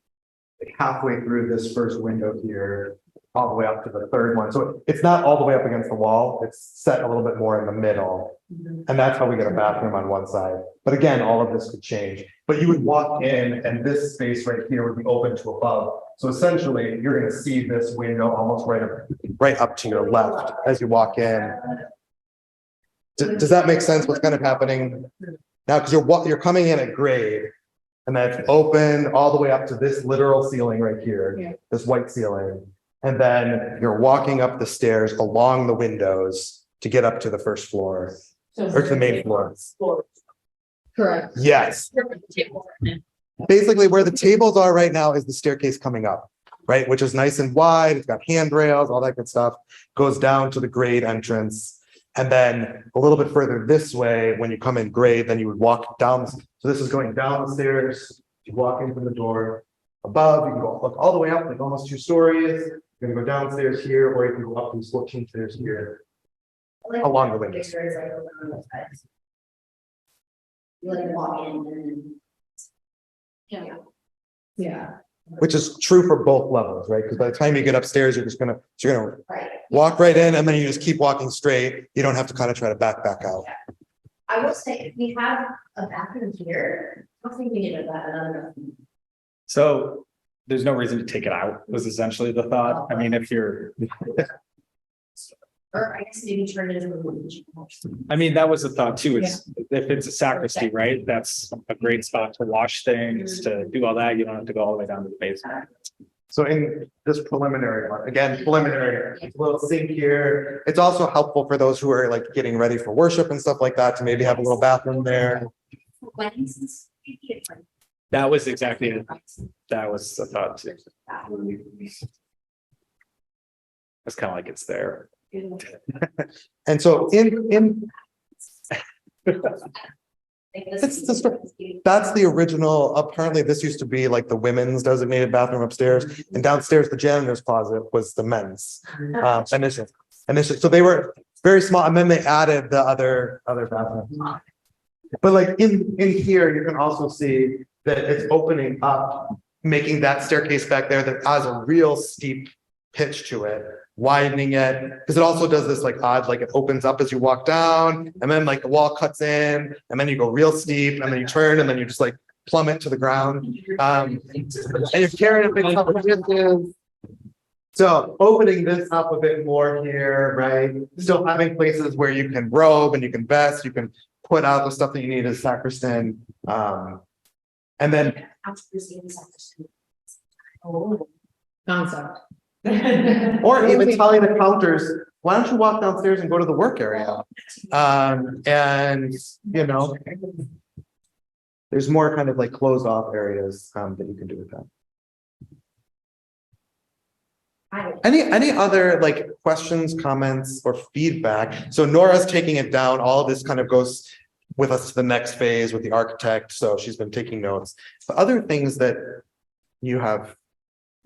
halfway through this first window here, all the way up to the third one. So it's not all the way up against the wall. It's set a little bit more in the middle. And that's how we get a bathroom on one side. But again, all of this could change. But you would walk in and this space right here would be open to above. So essentially, you're going to see this window almost right up to your left as you walk in. Does that make sense? What's kind of happening now? Because you're coming in at grade, and that's open all the way up to this literal ceiling right here, this white ceiling, and then you're walking up the stairs along the windows to get up to the first floor or to the main floor. Correct. Yes. Basically, where the tables are right now is the staircase coming up, right? Which is nice and wide. It's got handrails, all that good stuff. Goes down to the grade entrance. And then a little bit further this way, when you come in grade, then you would walk down. So this is going down the stairs. You walk in from the door above. You can go look all the way up, like almost 2 stories. You're going to go downstairs here, or you can go up these 14 stairs here along the windows. You like walk in and then. Yeah. which is true for both levels, right? Because by the time you get upstairs, you're gonna Right. walk right in and then you just keep walking straight. You don't have to kind of try to back out. I will say, if we have a bathroom here, I don't think we need another. So there's no reason to take it out, was essentially the thought. I mean, if you're, Or I guess maybe turn it into a room. I mean, that was the thought too. It's, if it's a sacristy, right? That's a great spot to wash things, to do all that. You don't have to go all the way down to the basement. So in this preliminary one, again, preliminary, little sink here. It's also helpful for those who are like getting ready for worship and stuff like that to maybe have a little bathroom there. That was exactly it. That was the thought too. It's kind of like it's there. And so that's the original. Apparently, this used to be like the women's designated bathroom upstairs, and downstairs the janitor's closet was the men's. Initially, so they were very small, and then they added the other bathrooms. But like in here, you can also see that it's opening up, making that staircase back there that has a real steep pitch to it, widening it, because it also does this like odd, like it opens up as you walk down, and then like the wall cuts in, and then you go real steep, and then you turn, and then you just like plummet to the ground. And you're carrying a big couple of inches. So opening this up a bit more here, right? Still having places where you can robe and you can vest, you can put out the stuff that you need as sacristan. And then Concept. or even telling the counters, why don't you walk downstairs and go to the work area? And you know, there's more kind of like closed off areas that you can do with that. Any other like questions, comments, or feedback? So Nora's taking it down. All of this kind of goes with us to the next phase with the architect. So she's been taking notes. But other things that you have.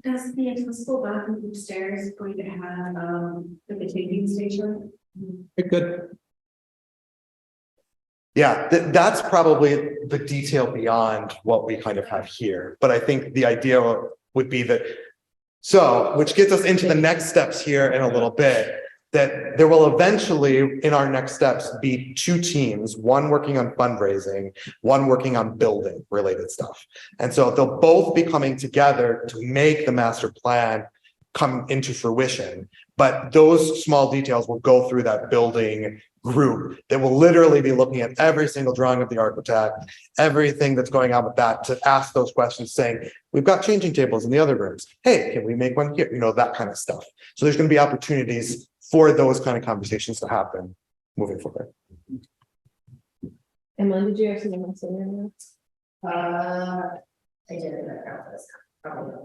Does the accessible bathroom upstairs going to have the changing station? It could. Yeah, that's probably the detail beyond what we kind of have here. But I think the idea would be that, so, which gets us into the next steps here in a little bit, that there will eventually, in our next steps, be two teams, one working on fundraising, one working on building related stuff. And so they'll both be coming together to make the master plan come into fruition. But those small details will go through that building group that will literally be looking at every single drawing of the architect, everything that's going on with that, to ask those questions saying, we've got changing tables in the other rooms. Hey, can we make one here? You know, that kind of stuff. So there's going to be opportunities for those kind of conversations to happen moving forward. Emma, did you have something else in there? I didn't know. How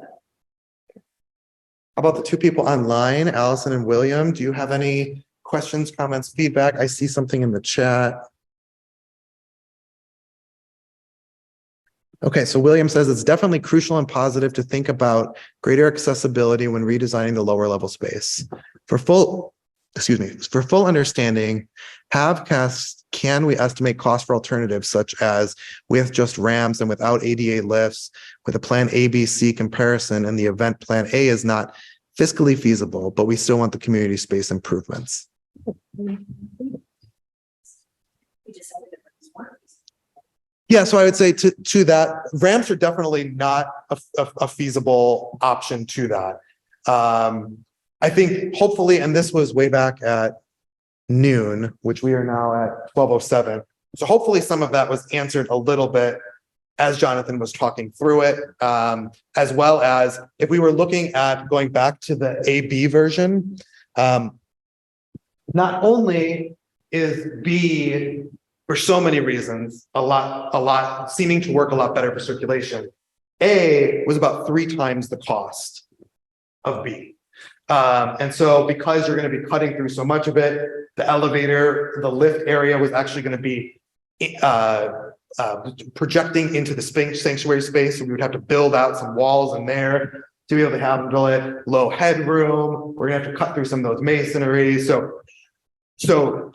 about the two people online, Allison and William? Do you have any questions, comments, feedback? I see something in the chat. Okay, so William says it's definitely crucial and positive to think about greater accessibility when redesigning the lower level space. For full understanding, can we estimate cost for alternatives such as with just ramps and without ADA lifts, with a plan A, B, C comparison, and the event plan A is not fiscally feasible, but we still want the community space improvements? Yeah, so I would say to that, ramps are definitely not a feasible option to that. I think hopefully, and this was way back at noon, which we are now at 12:07. So hopefully some of that was answered a little bit as Jonathan was talking through it, as well as if we were looking at going back to the AB version, not only is B, for so many reasons, a lot seeming to work a lot better for circulation, A was about 3 times the cost of B. And so because you're going to be cutting through so much of it, the elevator, the lift area was actually going to be projecting into the sanctuary space. So we would have to build out some walls in there to be able to handle it. Low headroom. We're going to have to cut through some of those masonry. So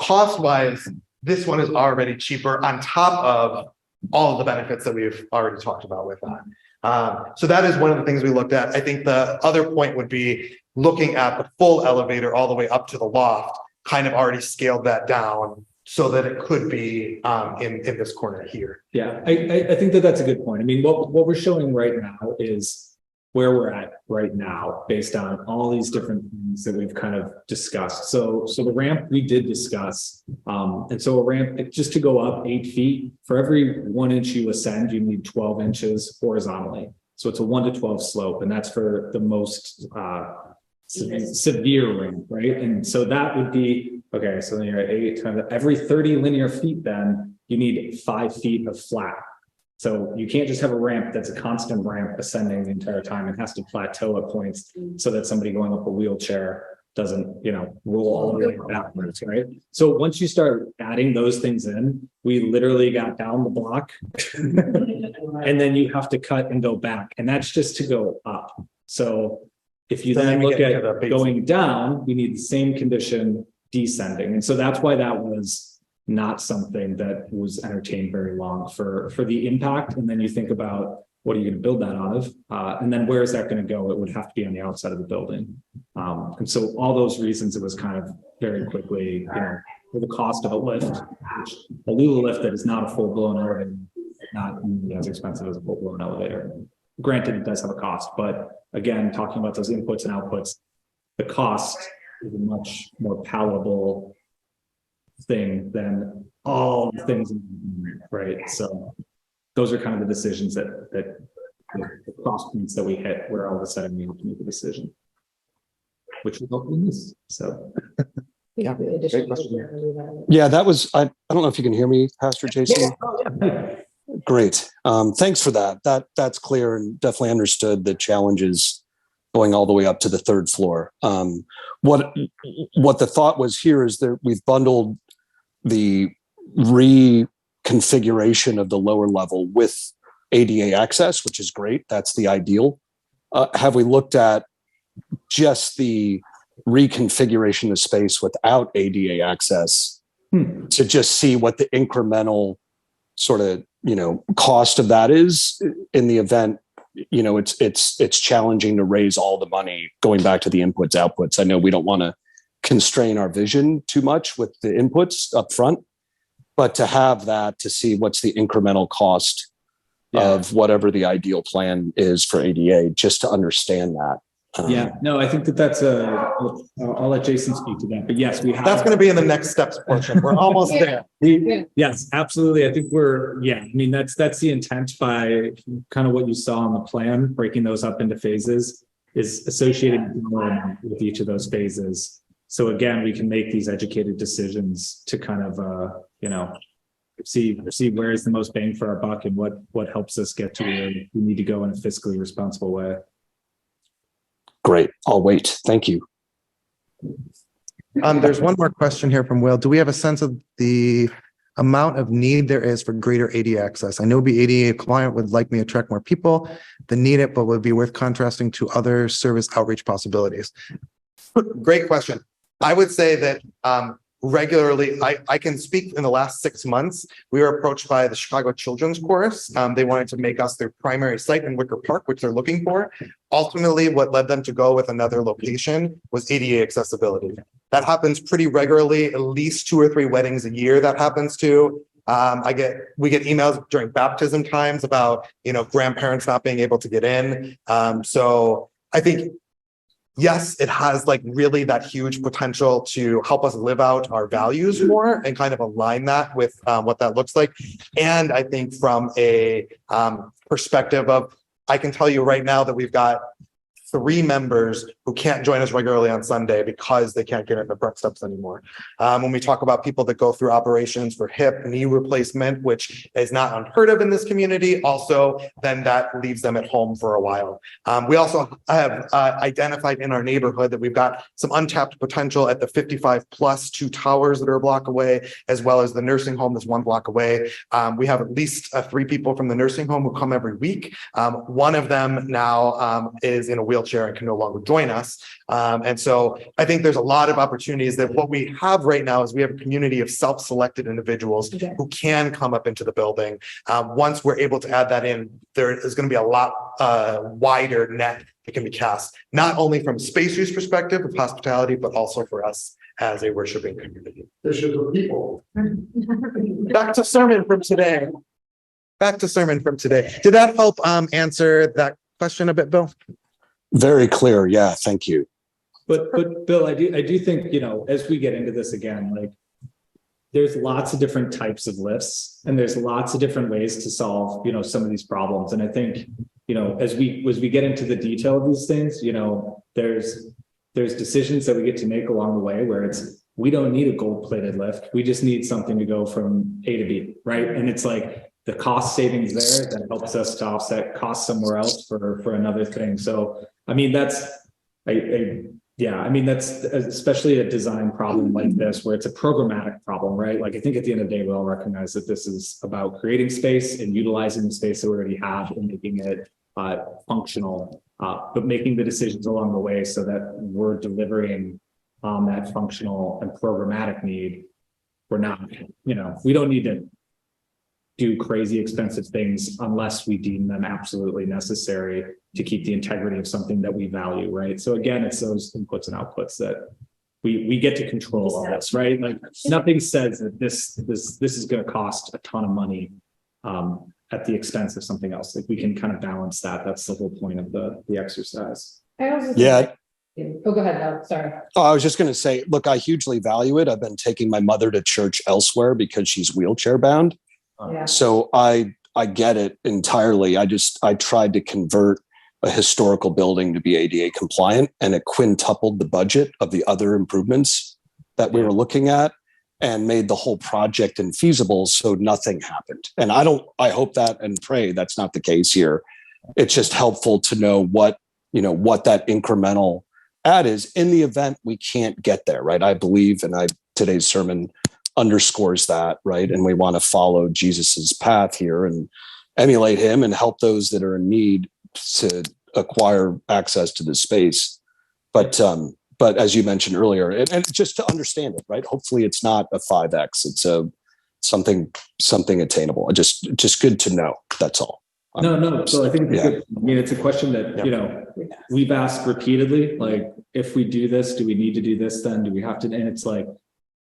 cost-wise, this one is already cheaper on top of all of the benefits that we've already talked about with that. So that is one of the things we looked at. I think the other point would be looking at the full elevator all the way up to the loft, kind of already scaled that down so that it could be in this corner here. Yeah, I think that that's a good point. I mean, what we're showing right now is where we're at right now, based on all these different things that we've kind of discussed. So the ramp we did discuss, and so a ramp, just to go up 8 feet, for every 1 inch you ascend, you need 12 inches horizontally. So it's a 1 to 12 slope, and that's for the most severe ramp, right? And so that would be, okay, so then you're at 8 times, every 30 linear feet, then you need 5 feet of flat. So you can't just have a ramp that's a constant ramp ascending the entire time. It has to plateau at points so that somebody going up a wheelchair doesn't, roll all the way backwards, right? So once you start adding those things in, we literally got down the block and then you have to cut and go back. And that's just to go up. So if you then look at going down, we need the same condition descending. And so that's why that was not something that was entertained very long for the impact. And then you think about, what are you going to build that out of? And then where is that going to go? It would have to be on the outside of the building. And so all those reasons, it was kind of very quickly, for the cost of a lift, a Lula lift that is not a full-blown elevator, not as expensive as a full-blown elevator. Granted, it does have a cost, but again, talking about those inputs and outputs, the cost is a much more palatable thing than all the things, right? So those are kind of the decisions that the cross points that we hit, where all of a sudden we have to make a decision, which will help in this. So yeah, great question. Yeah, that was, I don't know if you can hear me, Pastor Jason. yeah. Great. Thanks for that. That's clear, and definitely understood the challenges going all the way up to the 3rd floor. What the thought was here is that we've bundled the reconfiguration of the lower level with ADA access, which is great. That's the ideal. Have we looked at just the reconfiguration of space without ADA access to just see what the incremental sort of, cost of that is in the event, it's challenging to raise all the money going back to the inputs, outputs. I know we don't want to constrain our vision too much with the inputs up front, but to have that, to see what's the incremental cost of whatever the ideal plan is for ADA, just to understand that. No, I think that's I'll let Jason speak to that, but yes, we have. That's going to be in the next steps portion. We're almost there. Yes, absolutely. I think that's the intent by kind of what you saw on the plan, breaking those up into phases, is associated with each of those phases. So again, we can make these educated decisions to kind of, see where is the most bang for our buck and what helps us get to where we need to go in a fiscally responsible way. Great. I'll wait. Thank you. There's one more question here from Will. Do we have a sense of the amount of need there is for greater ADA access? I know the ADA client would like me to attract more people that need it, but would be worth contrasting to other service outreach possibilities. Great question. I would say that regularly, I can speak in the last 6 months, we were approached by the Chicago Children's Chorus. They wanted to make us their primary site in Wicker Park, which they're looking for. Ultimately, what led them to go with another location was ADA accessibility. That happens pretty regularly, at least 2 or 3 weddings a year that happens to. We get emails during baptism times about, grandparents not being able to get in. So I think, yes, it has really that huge potential to help us live out our values more and kind of align that with what that looks like. And I think from a perspective of, I can tell you right now that we've got 3 members who can't join us regularly on Sunday because they can't get in the front steps anymore. When we talk about people that go through operations for hip, knee replacement, which is not unheard of in this community, also then that leaves them at home for a while. We also have identified in our neighborhood that we've got some untapped potential at the 55 plus 2 towers that are a block away, as well as the nursing home that's 1 block away. We have at least 3 people from the nursing home who come every week. One of them now is in a wheelchair. wheelchair and can no longer join us. And so I think there's a lot of opportunities that what we have right now is we have a community of self-selected individuals who can come up into the building. Once we're able to add that in, there is going to be a lot wider net that can be cast, not only from a space use perspective of hospitality, but also for us as a worshiping community. Issues with people. Back to sermon from today. Back to sermon from today. Did that help answer that question a bit, Bill? Very clear. Yeah, thank you. But Bill, I do think, you know, as we get into this again, like there's lots of different types of lifts and there's lots of different ways to solve, you know, some of these problems. And I think, you know, as we get into the detail of these things, you know, there's decisions that we get to make along the way where we don't need a gold-plated lift. We just need something to go from A to B, right? And it's like the cost savings there that helps us to offset costs somewhere else for another thing. So, I mean, that's especially a design problem like this, where it's a programmatic problem, right? Like I think at the end of the day, we all recognize that this is about creating space and utilizing the space that we already have and making it functional, but making the decisions along the way so that we're delivering that functional and programmatic need. We're not, you know, we don't need to do crazy expensive things unless we deem them absolutely necessary to keep the integrity of something that we value, right? So again, it's those inputs and outputs that we get to control all this, right? Like nothing says that this is going to cost a ton of money at the expense of something else. Like we can kind of balance that. That's the whole point of the exercise. Yeah. Oh, go ahead, Doug. Sorry. Oh, I was just going to say, look, I hugely value it. I've been taking my mother to church elsewhere because she's wheelchair bound. Yeah. So I get it entirely. I tried to convert a historical building to be ADA compliant, and it quintupled the budget of the other improvements that we were looking at and made the whole project infeasible. So nothing happened. And I hope that and pray that's not the case here. It's just helpful to know what that incremental add is in the event we can't get there, right? I believe, and today's sermon underscores that, right? And we want to follow Jesus's path here and emulate him and help those that are in need to acquire access to the space. But as you mentioned earlier, and just to understand it, right? Hopefully it's not a 5X. It's something attainable. Just good to know. That's all. No. So I think it's a question that, you know, we've asked repeatedly, like, if we do this, do we need to do this then? Do we have to? And it's like,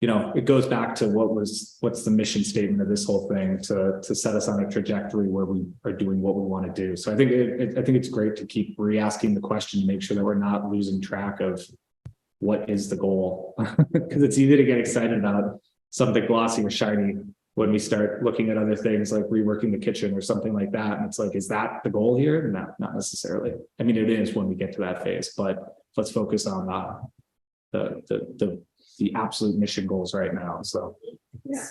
you know, it goes back to what's the mission statement of this whole thing to set us on a trajectory where we are doing what we want to do. So I think it's great to keep re-asking the question to make sure that we're not losing track of what is the goal, because it's easy to get excited about something glossy or shiny when we start looking at other things like reworking the kitchen or something like that. And it's like, is that the goal here? No, not necessarily. I mean, it is when we get to that phase, but let's focus on the absolute mission goals right now. So I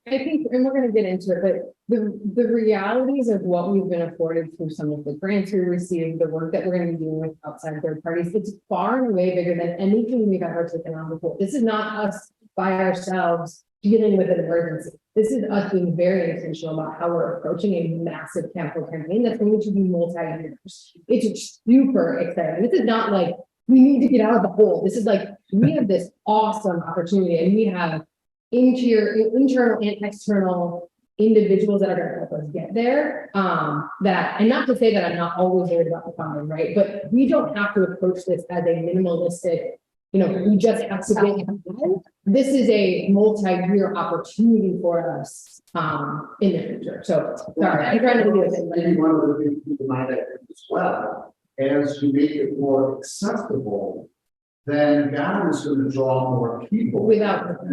think, and we're going to get into it, but the realities of what we've been afforded through some of the grants we received, the work that we're going to be doing with outside third parties, it's far and away bigger than anything we've ever taken on before. This is not us by ourselves dealing with an emergency. This is us being very intentional about how we're approaching a massive capital campaign that's going to be multi-years. It's super exciting. This is not like we need to get out of the hole. This is like, we have this awesome opportunity, and we have internal and external individuals that are going to help us get there. And not to say that I'm not always worried about the funding, right? But we don't have to approach this as a minimalistic, we just have to get. This is a multi-year opportunity for us in the future. So sorry, I'm trying to do this. Maybe one of the things to keep in mind as well, as you make it more accessible, then God is going to draw more people.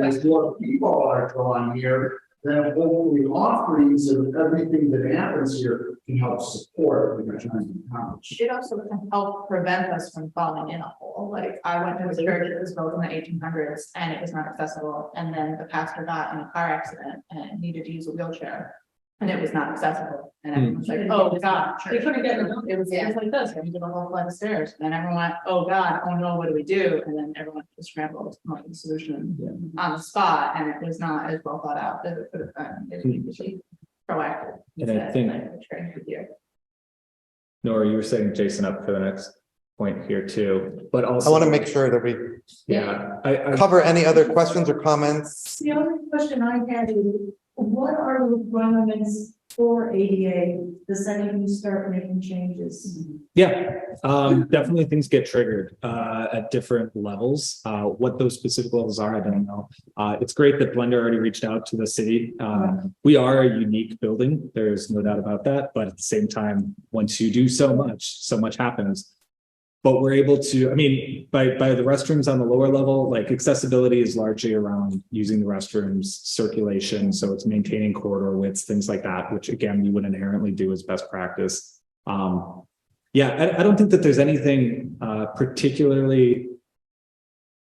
As more people are drawn here, then hopefully offerings and everything that happens here can help support what you're trying to accomplish. It also can help prevent us from falling in a hole. Like I went to a church that was built in the 1800s and it was not accessible. And then the pastor got in a car accident and needed to use a wheelchair. And it was not accessible. And everyone was like, oh God, They couldn't get it. it was like this, and you did a whole flight of stairs. And then everyone went, oh God, oh no, what do we do? And then everyone just scrambled to come up with a solution on the spot. And it was not as well thought out as it could have been. proactive. And I think- Sharing with you. Nora, you were setting Jason up for the next point here too, but also. I want to make sure that we Yeah, I cover any other questions or comments. The only question I had is, what are the requirements for ADA the second you start making changes? Yeah, definitely things get triggered at different levels. What those specific levels are, I don't know. It's great that Blender already reached out to the city. We are a unique building. There's no doubt about that. But at the same time, once you do so much happens. But we're able to, I mean, by the restrooms on the lower level, like accessibility is largely around using the restrooms, circulation. So it's maintaining corridor widths, things like that, which again, you would inherently do as best practice. Yeah, I don't think that there's anything particularly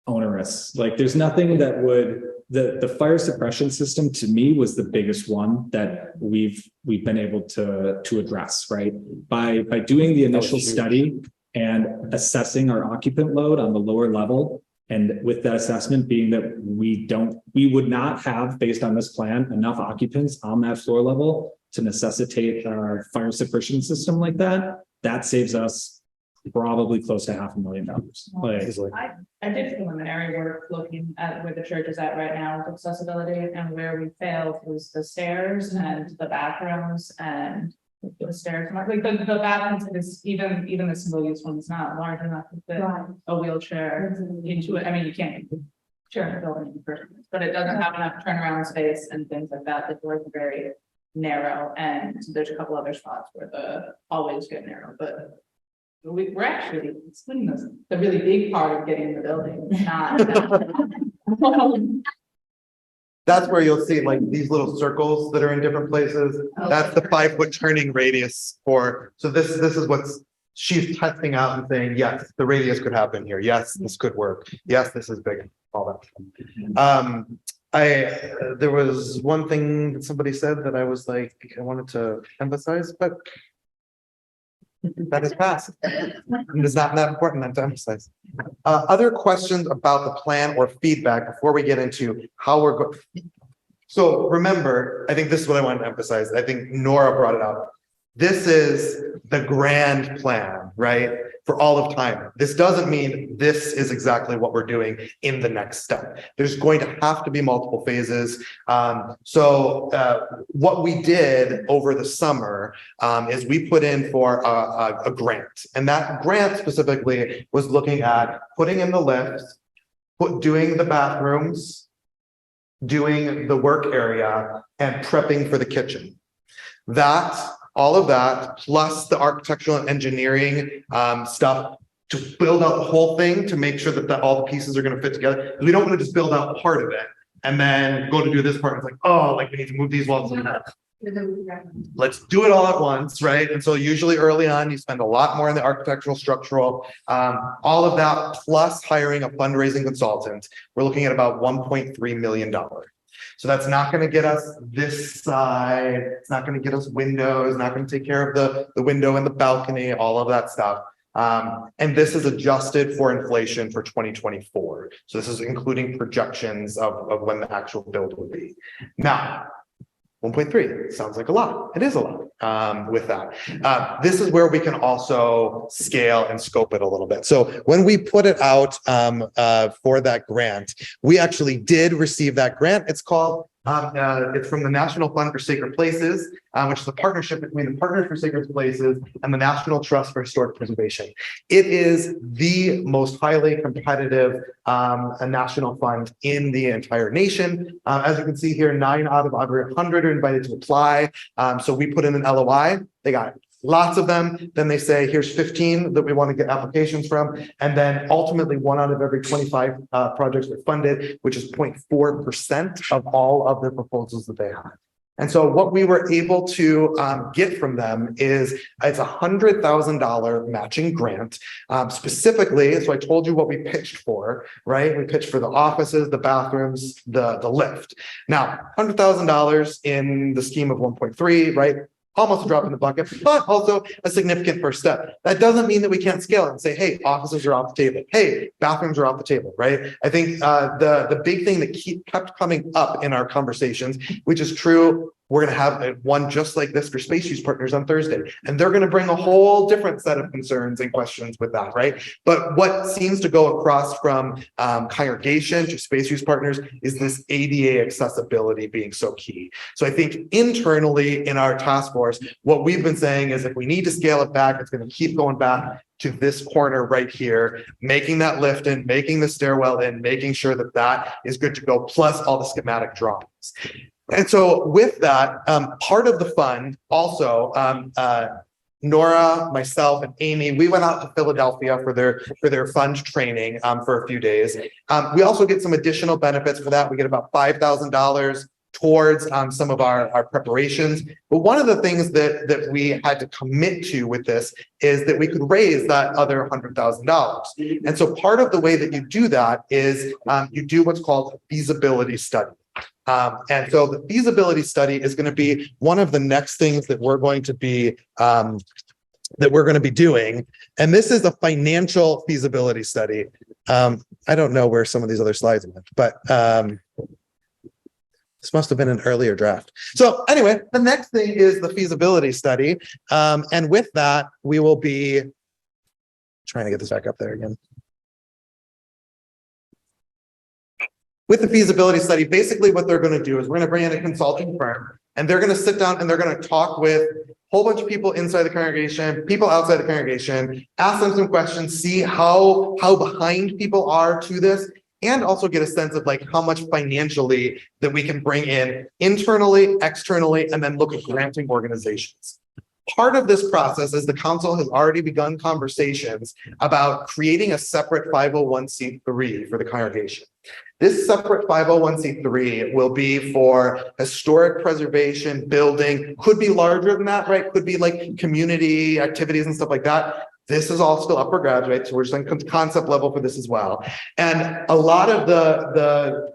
onerous. Like there's nothing that would, the fire suppression system to me was the biggest one that we've been able to address, right? By doing the initial study and assessing our occupant load on the lower level. And with that assessment being that we would not have, based on this plan, enough occupants on that floor level to necessitate our fire suppression system like that. That saves us probably close to $500,000. Like, I did preliminary work looking at where the church is at right now with accessibility, and where we failed was the stairs and the bathrooms and the stairs. Like the bathrooms is even the single use one is not large enough to fit a wheelchair into it. I mean, you can't chair in the building in the first place, but it doesn't have enough turnaround space and things like that. The doors are very narrow, and there's a couple other spots where the hallways get narrow, but we're actually excluding the really big part of getting in the building, not. That's where you'll see like these little circles that are in different places. That's the 5-foot turning radius for, so this is what's she's testing out and saying, yes, the radius could happen here. Yes, this could work. Yes, this is big, all that. There was one thing that somebody said that I was like, I wanted to emphasize, but that is past. It's not that important not to emphasize. Other questions about the plan or feedback before we get into how we're going. So remember, I think this is what I wanted to emphasize. I think Nora brought it up. This is the grand plan, right? For all of time. This doesn't mean this is exactly what we're doing in the next step. There's going to have to be multiple phases. What we did over the summer is we put in for a grant. And that grant specifically was looking at putting in the lifts, doing the bathrooms, doing the work area, and prepping for the kitchen. All of that, plus the architectural and engineering stuff to build out the whole thing to make sure that all the pieces are going to fit together. We don't want to just build out part of it and then go to do this part. It's like, oh, like we need to move these walls. Let's do it all at once, right? And so usually early on, you spend a lot more in the architectural, structural, all of that, plus hiring a fundraising consultant. We're looking at about $1.3 million. So that's not going to get us this side. It's not going to get us windows, not going to take care of the window and the balcony, all of that stuff. And this is adjusted for inflation for 2024. So this is including projections of when the actual build will be. Now, 1.3 sounds like a lot. It is a lot with that. This is where we can also scale and scope it a little bit. So when we put it out for that grant, we actually did receive that grant. It's called, it's from the National Fund for Sacred Places, which is a partnership between the Partners for Sacred Places and the National Trust for Historic Preservation. It is the most highly competitive national fund in the entire nation. As you can see here, 9 out of over 100 are invited to apply. So we put in an LOI. They got lots of them. Then they say, here's 15 that we want to get applications from. And then ultimately 1 out of every 25 projects were funded, which is 0.4% of all of the proposals that they had. And so what we were able to get from them is it's a $100,000 matching grant specifically. So I told you what we pitched for, right? We pitched for the offices, the bathrooms, the lift. Now, $100,000 in the scheme of 1.3, right? Almost a drop in the bucket, but also a significant first step. That doesn't mean that we can't scale it and say, hey, offices are off the table. Hey, bathrooms are off the table, right? I think the big thing that kept coming up in our conversations, which is true we're going to have one just like this for space use partners on Thursday. And they're going to bring a whole different set of concerns and questions with that, right? But what seems to go across from congregation to space use partners is this ADA accessibility being so key. So I think internally in our task force, what we've been saying is if we need to scale it back, it's going to keep going back to this corner right here, making that lift in, making the stairwell in, making sure that that is good to go, plus all the schematic drawings. And so with that, part of the fund also, Nora, myself, and Amy, we went out to Philadelphia for their fund training for a few days. We also get some additional benefits for that. We get about $5,000 towards some of our preparations. But one of the things that we had to commit to with this is that we could raise that other $100,000. And so part of the way that you do that is you do what's called a feasibility study. And so the feasibility study is going to be one of the next things that we're going to be doing. And this is a financial feasibility study. I don't know where some of these other slides went, but this must have been an earlier draft. So anyway, the next thing is the feasibility study. And with that, we will be trying to get this back up there again. With the feasibility study, basically what they're going to do is we're going to bring in a consulting firm and they're going to sit down and they're going to talk with a whole bunch of people inside the congregation, people outside the congregation, ask them some questions, see how behind people are to this, and also get a sense of like how much financially that we can bring in internally, externally, and then look at granting organizations. Part of this process is the council has already begun conversations about creating a separate 501c3 for the congregation. This separate 501c3 will be for historic preservation, building, could be larger than that, right? Could be like community activities and stuff like that. This is all still up for grabs, right? So we're just on concept level for this as well. And a lot of the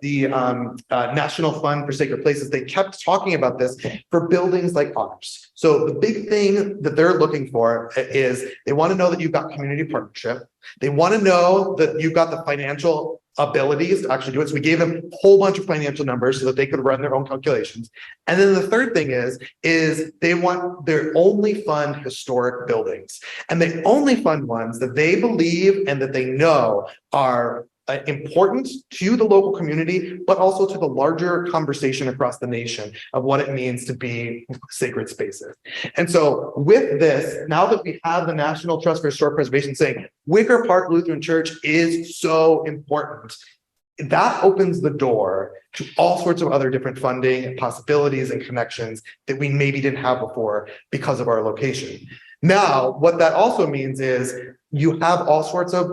National Fund for Sacred Places, they kept talking about this for buildings like ours. So the big thing that they're looking for is they want to know that you've got community partnership. They want to know that you've got the financial abilities to actually do it. So we gave them a whole bunch of financial numbers so that they could run their own calculations. And then the third thing is they want their only fund historic buildings. And they only fund ones that they believe and that they know are important to the local community, but also to the larger conversation across the nation of what it means to be sacred spaces. And so with this, now that we have the National Trust for Historic Preservation saying Wicker Park Lutheran Church is so important, that opens the door to all sorts of other different funding possibilities and connections that we maybe didn't have before because of our location. Now, what that also means is you have all sorts of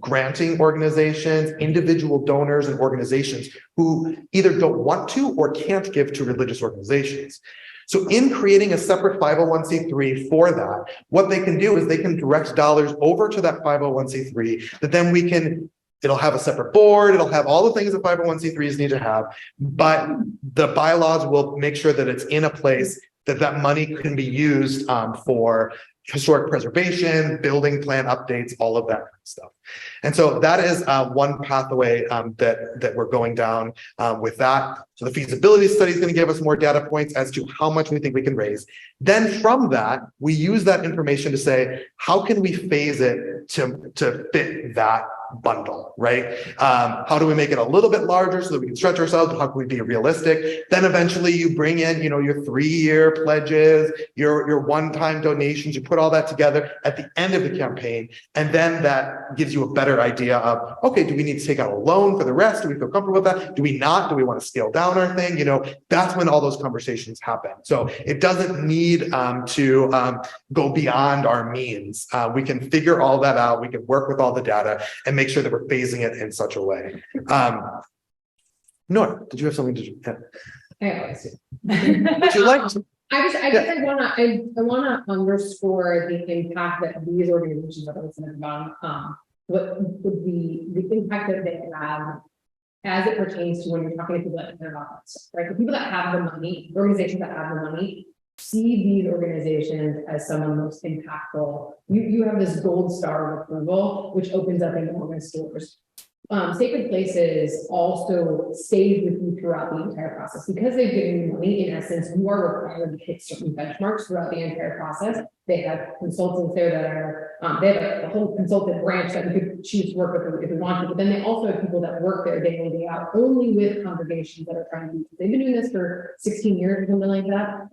granting organizations, individual donors and organizations who either don't want to or can't give to religious organizations. So in creating a separate 501c3 for that, what they can do is they can direct dollars over to that 501c3 that then we can, it'll have a separate board, it'll have all the things that 501c3s need to have, but the bylaws will make sure that it's in a place that that money can be used for historic preservation, building plan updates, all of that kind of stuff. And so that is one pathway that we're going down with that. So the feasibility study is going to give us more data points as to how much we think we can raise. Then from that, we use that information to say, how can we phase it to fit that bundle, right? How do we make it a little bit larger so that we can stretch ourselves? How can we be realistic? Then eventually you bring in, you know, your 3-year pledges, your one-time donations, you put all that together at the end of the campaign. And then that gives you a better idea of, okay, do we need to take out a loan for the rest? Do we feel comfortable with that? Do we not? Do we want to scale down our thing? You know, that's when all those conversations happen. So it doesn't need to go beyond our means. We can figure all that out. We can work with all the data and make sure that we're phasing it in such a way. Nora, did you have something to add? Would you like to? I guess I wanna underscore the impact that these organizations are listening about. What would be the impact that they have as it pertains to when you're talking to people that are not, right? The people that have the money, organizations that have the money, see these organizations as some of the most impactful. You have this gold star of approval, which opens up enormous doors. Sacred Places also stays with you throughout the entire process because they've given you money. In essence, you are required to hit certain benchmarks throughout the entire process. They have consultants there that are, they have a whole consultant branch that we could choose to work with if we wanted, but then they also have people that work there day in, day out, only with congregations that are trying to, they've been doing this for 16 years or something like that.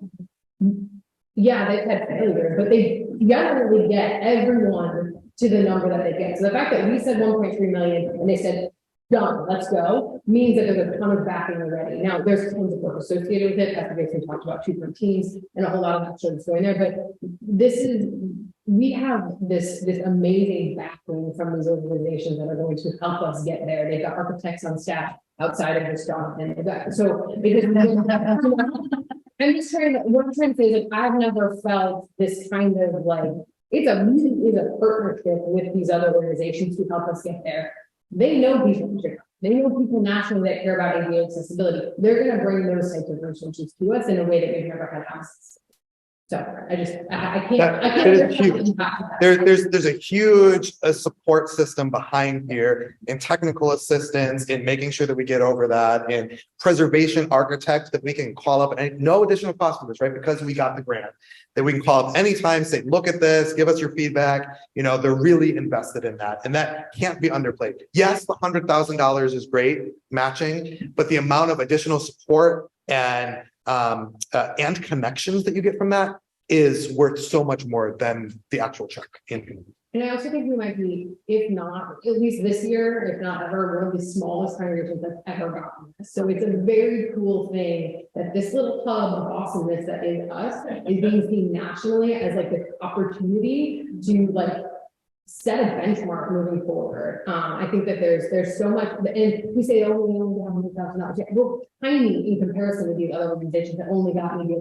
Yeah, they've had failure, but they generally get everyone to the number that they get. So the fact that we said 1.3 million and they said, done, let's go, means that there's a ton of backing already. Now, there's tons of work associated with it. Pastor Jason talked about 2 teams and a whole lot of that sort of going there. But this is, we have this amazing backing from these organizations that are going to help us get there. They've got architects on staff outside of this job. And so because I'm just trying to, what I'm trying to say is like, I've never felt this kind of like, it's a partnership with these other organizations to help us get there. They know people, they know people nationally that care about ADA accessibility. They're going to bring those types of resources to us in a way that we've never had access. So I can't. Huge. There's a huge support system behind here in technical assistance, in making sure that we get over that, and preservation architects that we can call up, and no additional cost for this, right? Because we got the grant, that we can call up anytime, say, look at this, give us your feedback. You know, they're really invested in that, and that can't be underplayed. Yes, the $100,000 is great matching, but the amount of additional support and connections that you get from that is worth so much more than the actual check. And I also think we might be, if not, at least this year, if not ever, one of the smallest congregations that's ever gotten this. So it's a very cool thing that this little hub of awesomeness that is us is being seen nationally as like the opportunity to like set a benchmark moving forward. I think that there's so much, and we say, oh, we only have $100,000. We're tiny in comparison with these other organizations that only got maybe.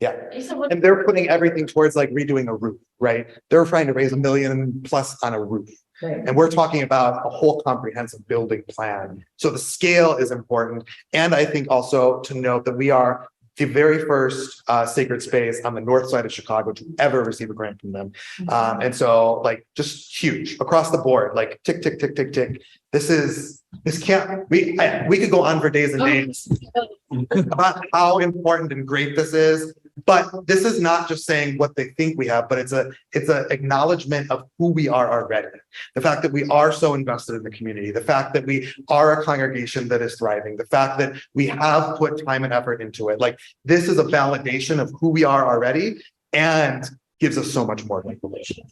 yeah, and they're putting everything towards like redoing a roof, right? They're trying to raise $1 million plus on a roof. Right. And we're talking about a whole comprehensive building plan. So the scale is important. And I think also to note that we are the very first sacred space on the north side of Chicago to ever receive a grant from them. And so like just huge across the board, like tick, tick, tick, tick, tick. We could go on for days and days about how important and great this is. But this is not just saying what they think we have, but it's a acknowledgement of who we are already. The fact that we are so invested in the community, the fact that we are a congregation that is thriving, the fact that we have put time and effort into it. Like this is a validation of who we are already and gives us so much more information.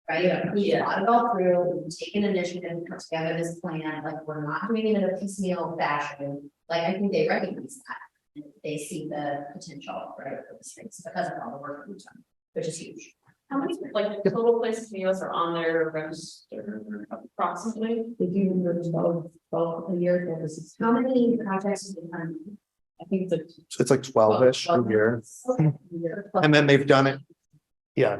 Right? We thought it all through, we've taken initiative, put together this plan, like we're not doing it in a piecemeal fashion. Like I think they recognize that. They see the potential, right, for this space because of all the work we've done, which is huge. How many like total places in the US are on their register approximately? They do 12 a year. How many projects have they done? I think It's like 12-ish a year. And then they've done it. Yeah.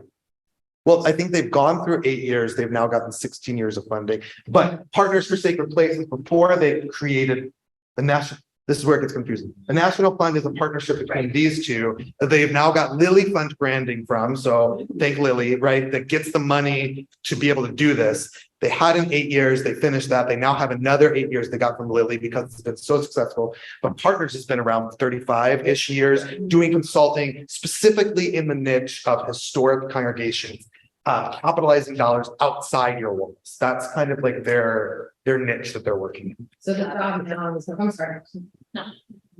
Well, I think they've gone through 8 years. They've now gotten 16 years of funding. But Partners for Sacred Places, before they created the national, this is where it gets confusing. The National Fund is a partnership between these two that they've now got Lilly Fund branding from. So thank Lilly, right? That gets the money to be able to do this. They had in 8 years, they finished that. They now have another 8 years they got from Lilly because it's been so successful. But Partners has been around 35-ish years doing consulting specifically in the niche of historic congregations, capitalizing dollars outside your walls. That's kind of like their niche that they're working in. So the job now is, I'm sorry. No.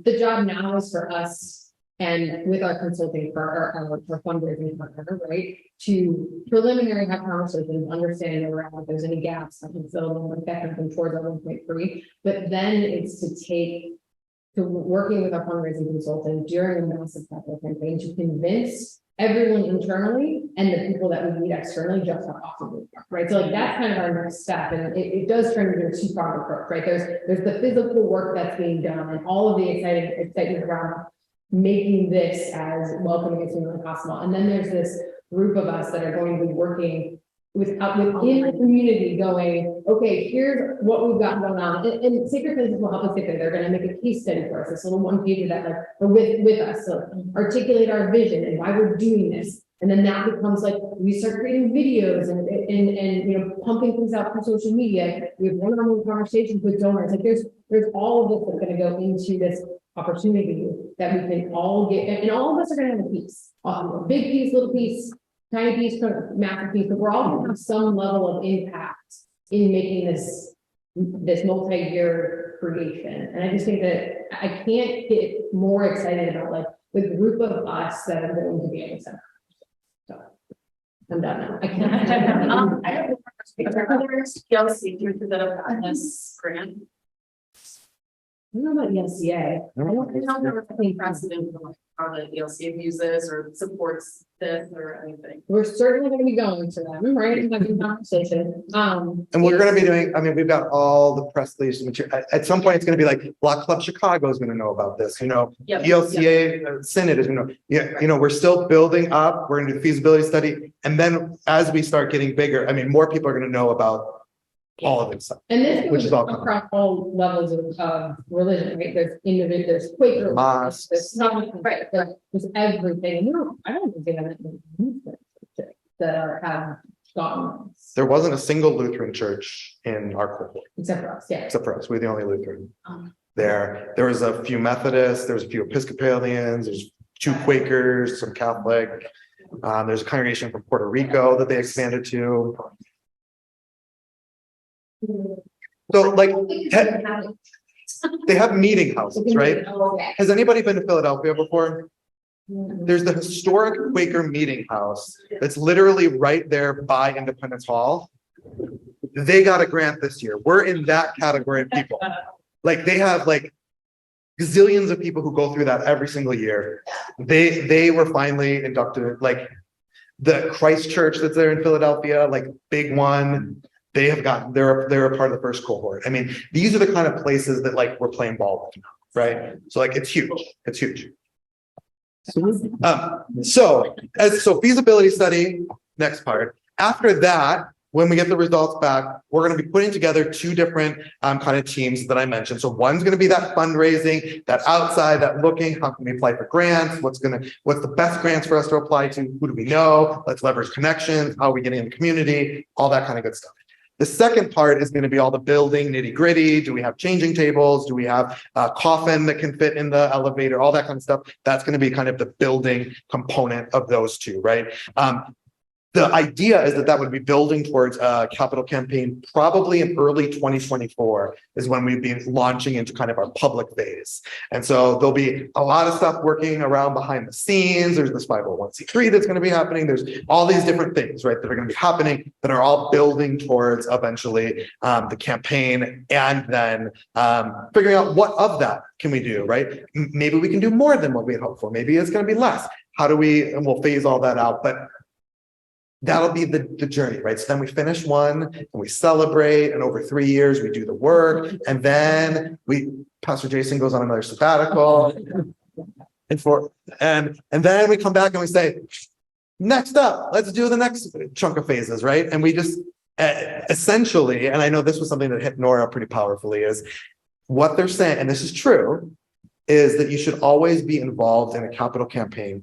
The job now is for us and with our consulting for our fundraising partner, right? To preliminary have conversations, understanding around if there's any gaps that can fill them, like that kind of thing towards our 1.3. But then it's to working with our fundraising consultant during a massive capital campaign to convince everyone internally and the people that we need externally just how awesome we are, right? So like that's kind of our next step, and it does turn into a two-pronged approach, right? There's the physical work that's being done and all of the excitement around making this as welcoming as humanly possible, and then there's this group of us that are going to be working within the community going, okay, here's what we've got going on. And Sacred Places will help us get there. They're going to make a case study for us, this little one page that like with us. So articulate our vision and why we're doing this. And then that becomes like, we start creating videos and, you know, pumping things out through social media. We have one-on-one conversations with donors. Like there's all of this that's gonna go into this opportunity that we can all get, and all of us are gonna have a piece. A big piece, little piece, tiny piece, massive piece, but we're all gonna have some level of impact in making this multi-year creation. And I just think that I can't get more excited about like the group of us that are going to be able to. So I'm done now. I can't. I have others, PLC through the this grant. I don't know about ELCA. I don't remember any precedent for like how the ELC uses or supports this or anything. We're certainly going to be going to them, right? And having a conversation. And we're going to be doing, I mean, we've got all the press release material. At some point, it's going to be like Block Club Chicago is going to know about this, you know, Yep. ELCA Synod is, you know, we're still building up. We're going to do the feasibility study. And then as we start getting bigger, I mean, more people are going to know about all of this stuff. And this Which goes is all across all levels of religion, right? There's individual, there's Quaker, Mosques. there's everything. No, I don't think they have anything that have gotten this, There wasn't a single Lutheran church in our cohort, except for us, yeah. except for us. We're the only Lutheran. There was a few Methodists, there was a few Episcopalians, there's 2 Quakers, some Catholic. There's a congregation from Puerto Rico that they expanded to. So like, they have meeting houses, right? Has anybody been to Philadelphia before? There's the historic Quaker meeting house that's literally right there by Independence Hall. They got a grant this year. We're in that category of people. Like they have like gazillions of people who go through that every single year. They were finally inducted, like the Christ Church that's there in Philadelphia, like big one. They have gotten, they're a part of the first cohort. I mean, these are the kind of places that like we're playing ball with, right? So like it's huge. It's huge. So feasibility study, next part. After that, when we get the results back, we're going to be putting together 2 different kind of teams that I mentioned. So one's going to be that fundraising, that outside, that looking, how can we apply for grants? What's the best grants for us to apply to? Who do we know? Let's leverage connections. How are we getting in the community? All that kind of good stuff. The second part is going to be all the building nitty gritty. Do we have changing tables? Do we have a coffin that can fit in the elevator? All that kind of stuff. That's going to be kind of the building component of those 2, right? The idea is that would be building towards a capital campaign probably in early 2024 is when we'd be launching into kind of our public phase. And so there'll be a lot of stuff working around behind the scenes. There's this 501c3 that's going to be happening. There's all these different things, right, that are going to be happening that are all building towards eventually the campaign, and then figuring out what of that can we do, right? Maybe we can do more than what we had hoped for. Maybe it's going to be less. How do we, and we'll phase all that out, but that'll be the journey, right? So then we finish one and we celebrate, and over 3 years we do the work, and then Pastor Jason goes on another sabbatical, and then we come back and we say, next up, let's do the next chunk of phases, right? And we just essentially, and I know this was something that hit Nora pretty powerfully, is what they're saying, and this is true, is that you should always be involved in a capital campaign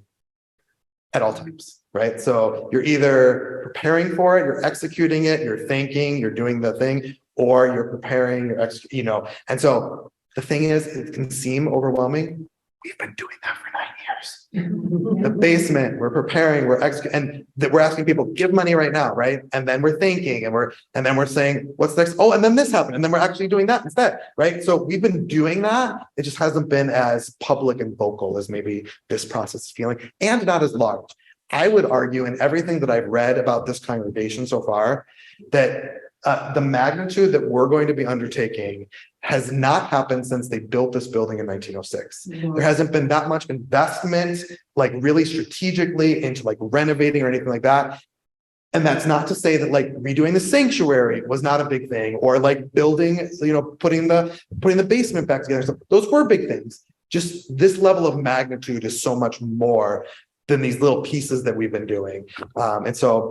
at all times. Right. So you're either preparing for it, you're executing it, you're thinking, you're doing the thing, or you're preparing, and so the thing is, it can seem overwhelming. We've been doing that for 9 years. The basement, we're preparing, we're executing, and we're asking people, give money right now, right? And then we're thinking, and then we're saying, what's next? Oh, and then this happened, and then we're actually doing that instead, right? So we've been doing that. It just hasn't been as public and vocal as maybe this process is feeling, and not as large. I would argue, in everything that I've read about this congregation so far, that the magnitude that we're going to be undertaking has not happened since they built this building in 1906. There hasn't been that much investment, like really strategically, into like renovating or anything like that. And that's not to say that like redoing the sanctuary was not a big thing, or like building, putting the basement back together. So those were big things. Just this level of magnitude is so much more than these little pieces that we've been doing. And so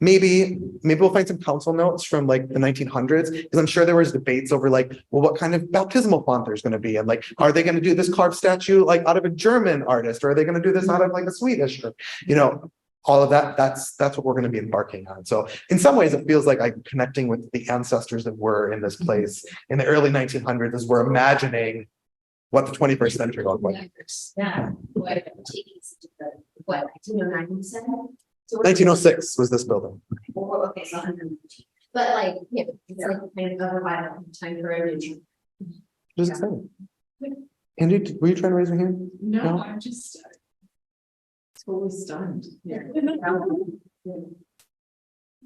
maybe we'll find some council notes from like the 1900s, because I'm sure there was debates over like, well, what kind of baptismal font there's going to be, and like, are they going to do this carved statue like out of a German artist, or are they going to do this out of like a Swedish, or, you know, all of that. That's what we're going to be embarking on. So in some ways, it feels like I'm connecting with the ancestors that were in this place in the early 1900s as we're imagining what the 21st century looked like. Yeah. What, 1909 said? 1906 was this building. Okay, so 115. But like, yeah, it's like kind of over by the time period. It was exciting. Andy, were you trying to raise your hand? No, I'm just totally stunned. Yeah.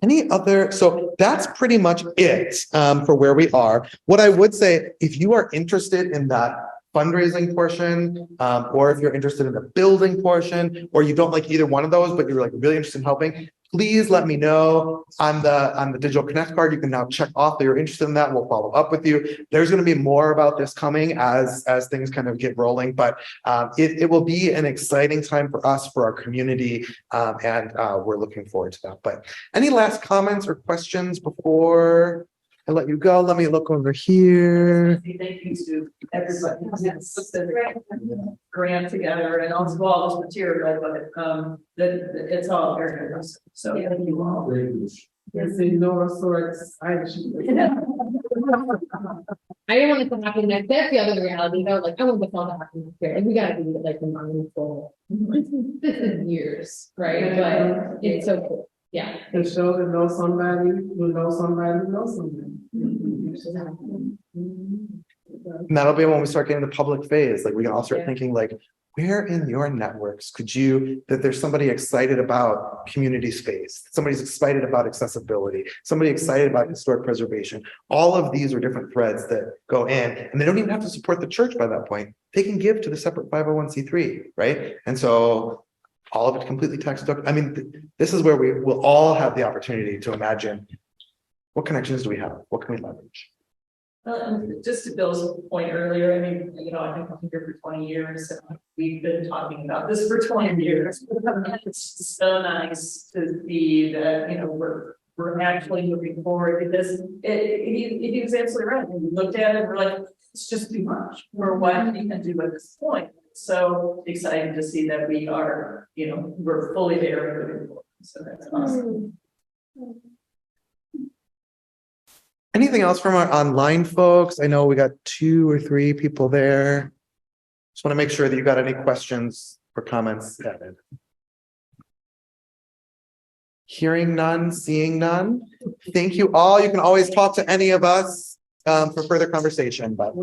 Any other, so that's pretty much it for where we are. What I would say, if you are interested in that fundraising portion, or if you're interested in the building portion, or you don't like either one of those, but you're like really interested in helping, please let me know on the digital connect card. You can now check off that you're interested in that. We'll follow up with you. There's going to be more about this coming as things kind of get rolling, but it will be an exciting time for us, for our community, and we're looking forward to that. But any last comments or questions before I let you go? Let me look over here. Thank you to everybody who has put the grant together and also all this material, but it's all very good. So thank you all. Yes, Nora, so excited. I didn't want it to happen next. That's the other reality, though. Like, I want the fall to happen next year. Like, we gotta be like mindful. This is years, right? But it's so cool. Yeah. To show to know somebody who knows somebody who knows somebody. And that'll be when we start getting the public phase. Like we can all start thinking like, where in your networks could you, that there's somebody excited about community space, somebody's excited about accessibility, somebody excited about historic preservation. All of these are different threads that go in, and they don't even have to support the church by that point. They can give to the separate 501c3, right? And so all of it completely tax deductible. I mean, this is where we will all have the opportunity to imagine what connections do we have? What can we leverage? And just to Bill's point earlier, I mean, you know, I've been coming here for 20 years. And we've been talking about this for 20 years. It's so nice to see that, you know, we're actually moving forward, because he was absolutely right. When we looked at it, we're like, it's just too much for what we can do at this point. So excited to see that we are, you know, we're fully there and moving forward. So that's awesome. Anything else from our online folks? I know we got 2 or 3 people there. Just want to make sure that you got any questions or comments added. Hearing none, seeing none. Thank you all. You can always talk to any of us for further conversation, but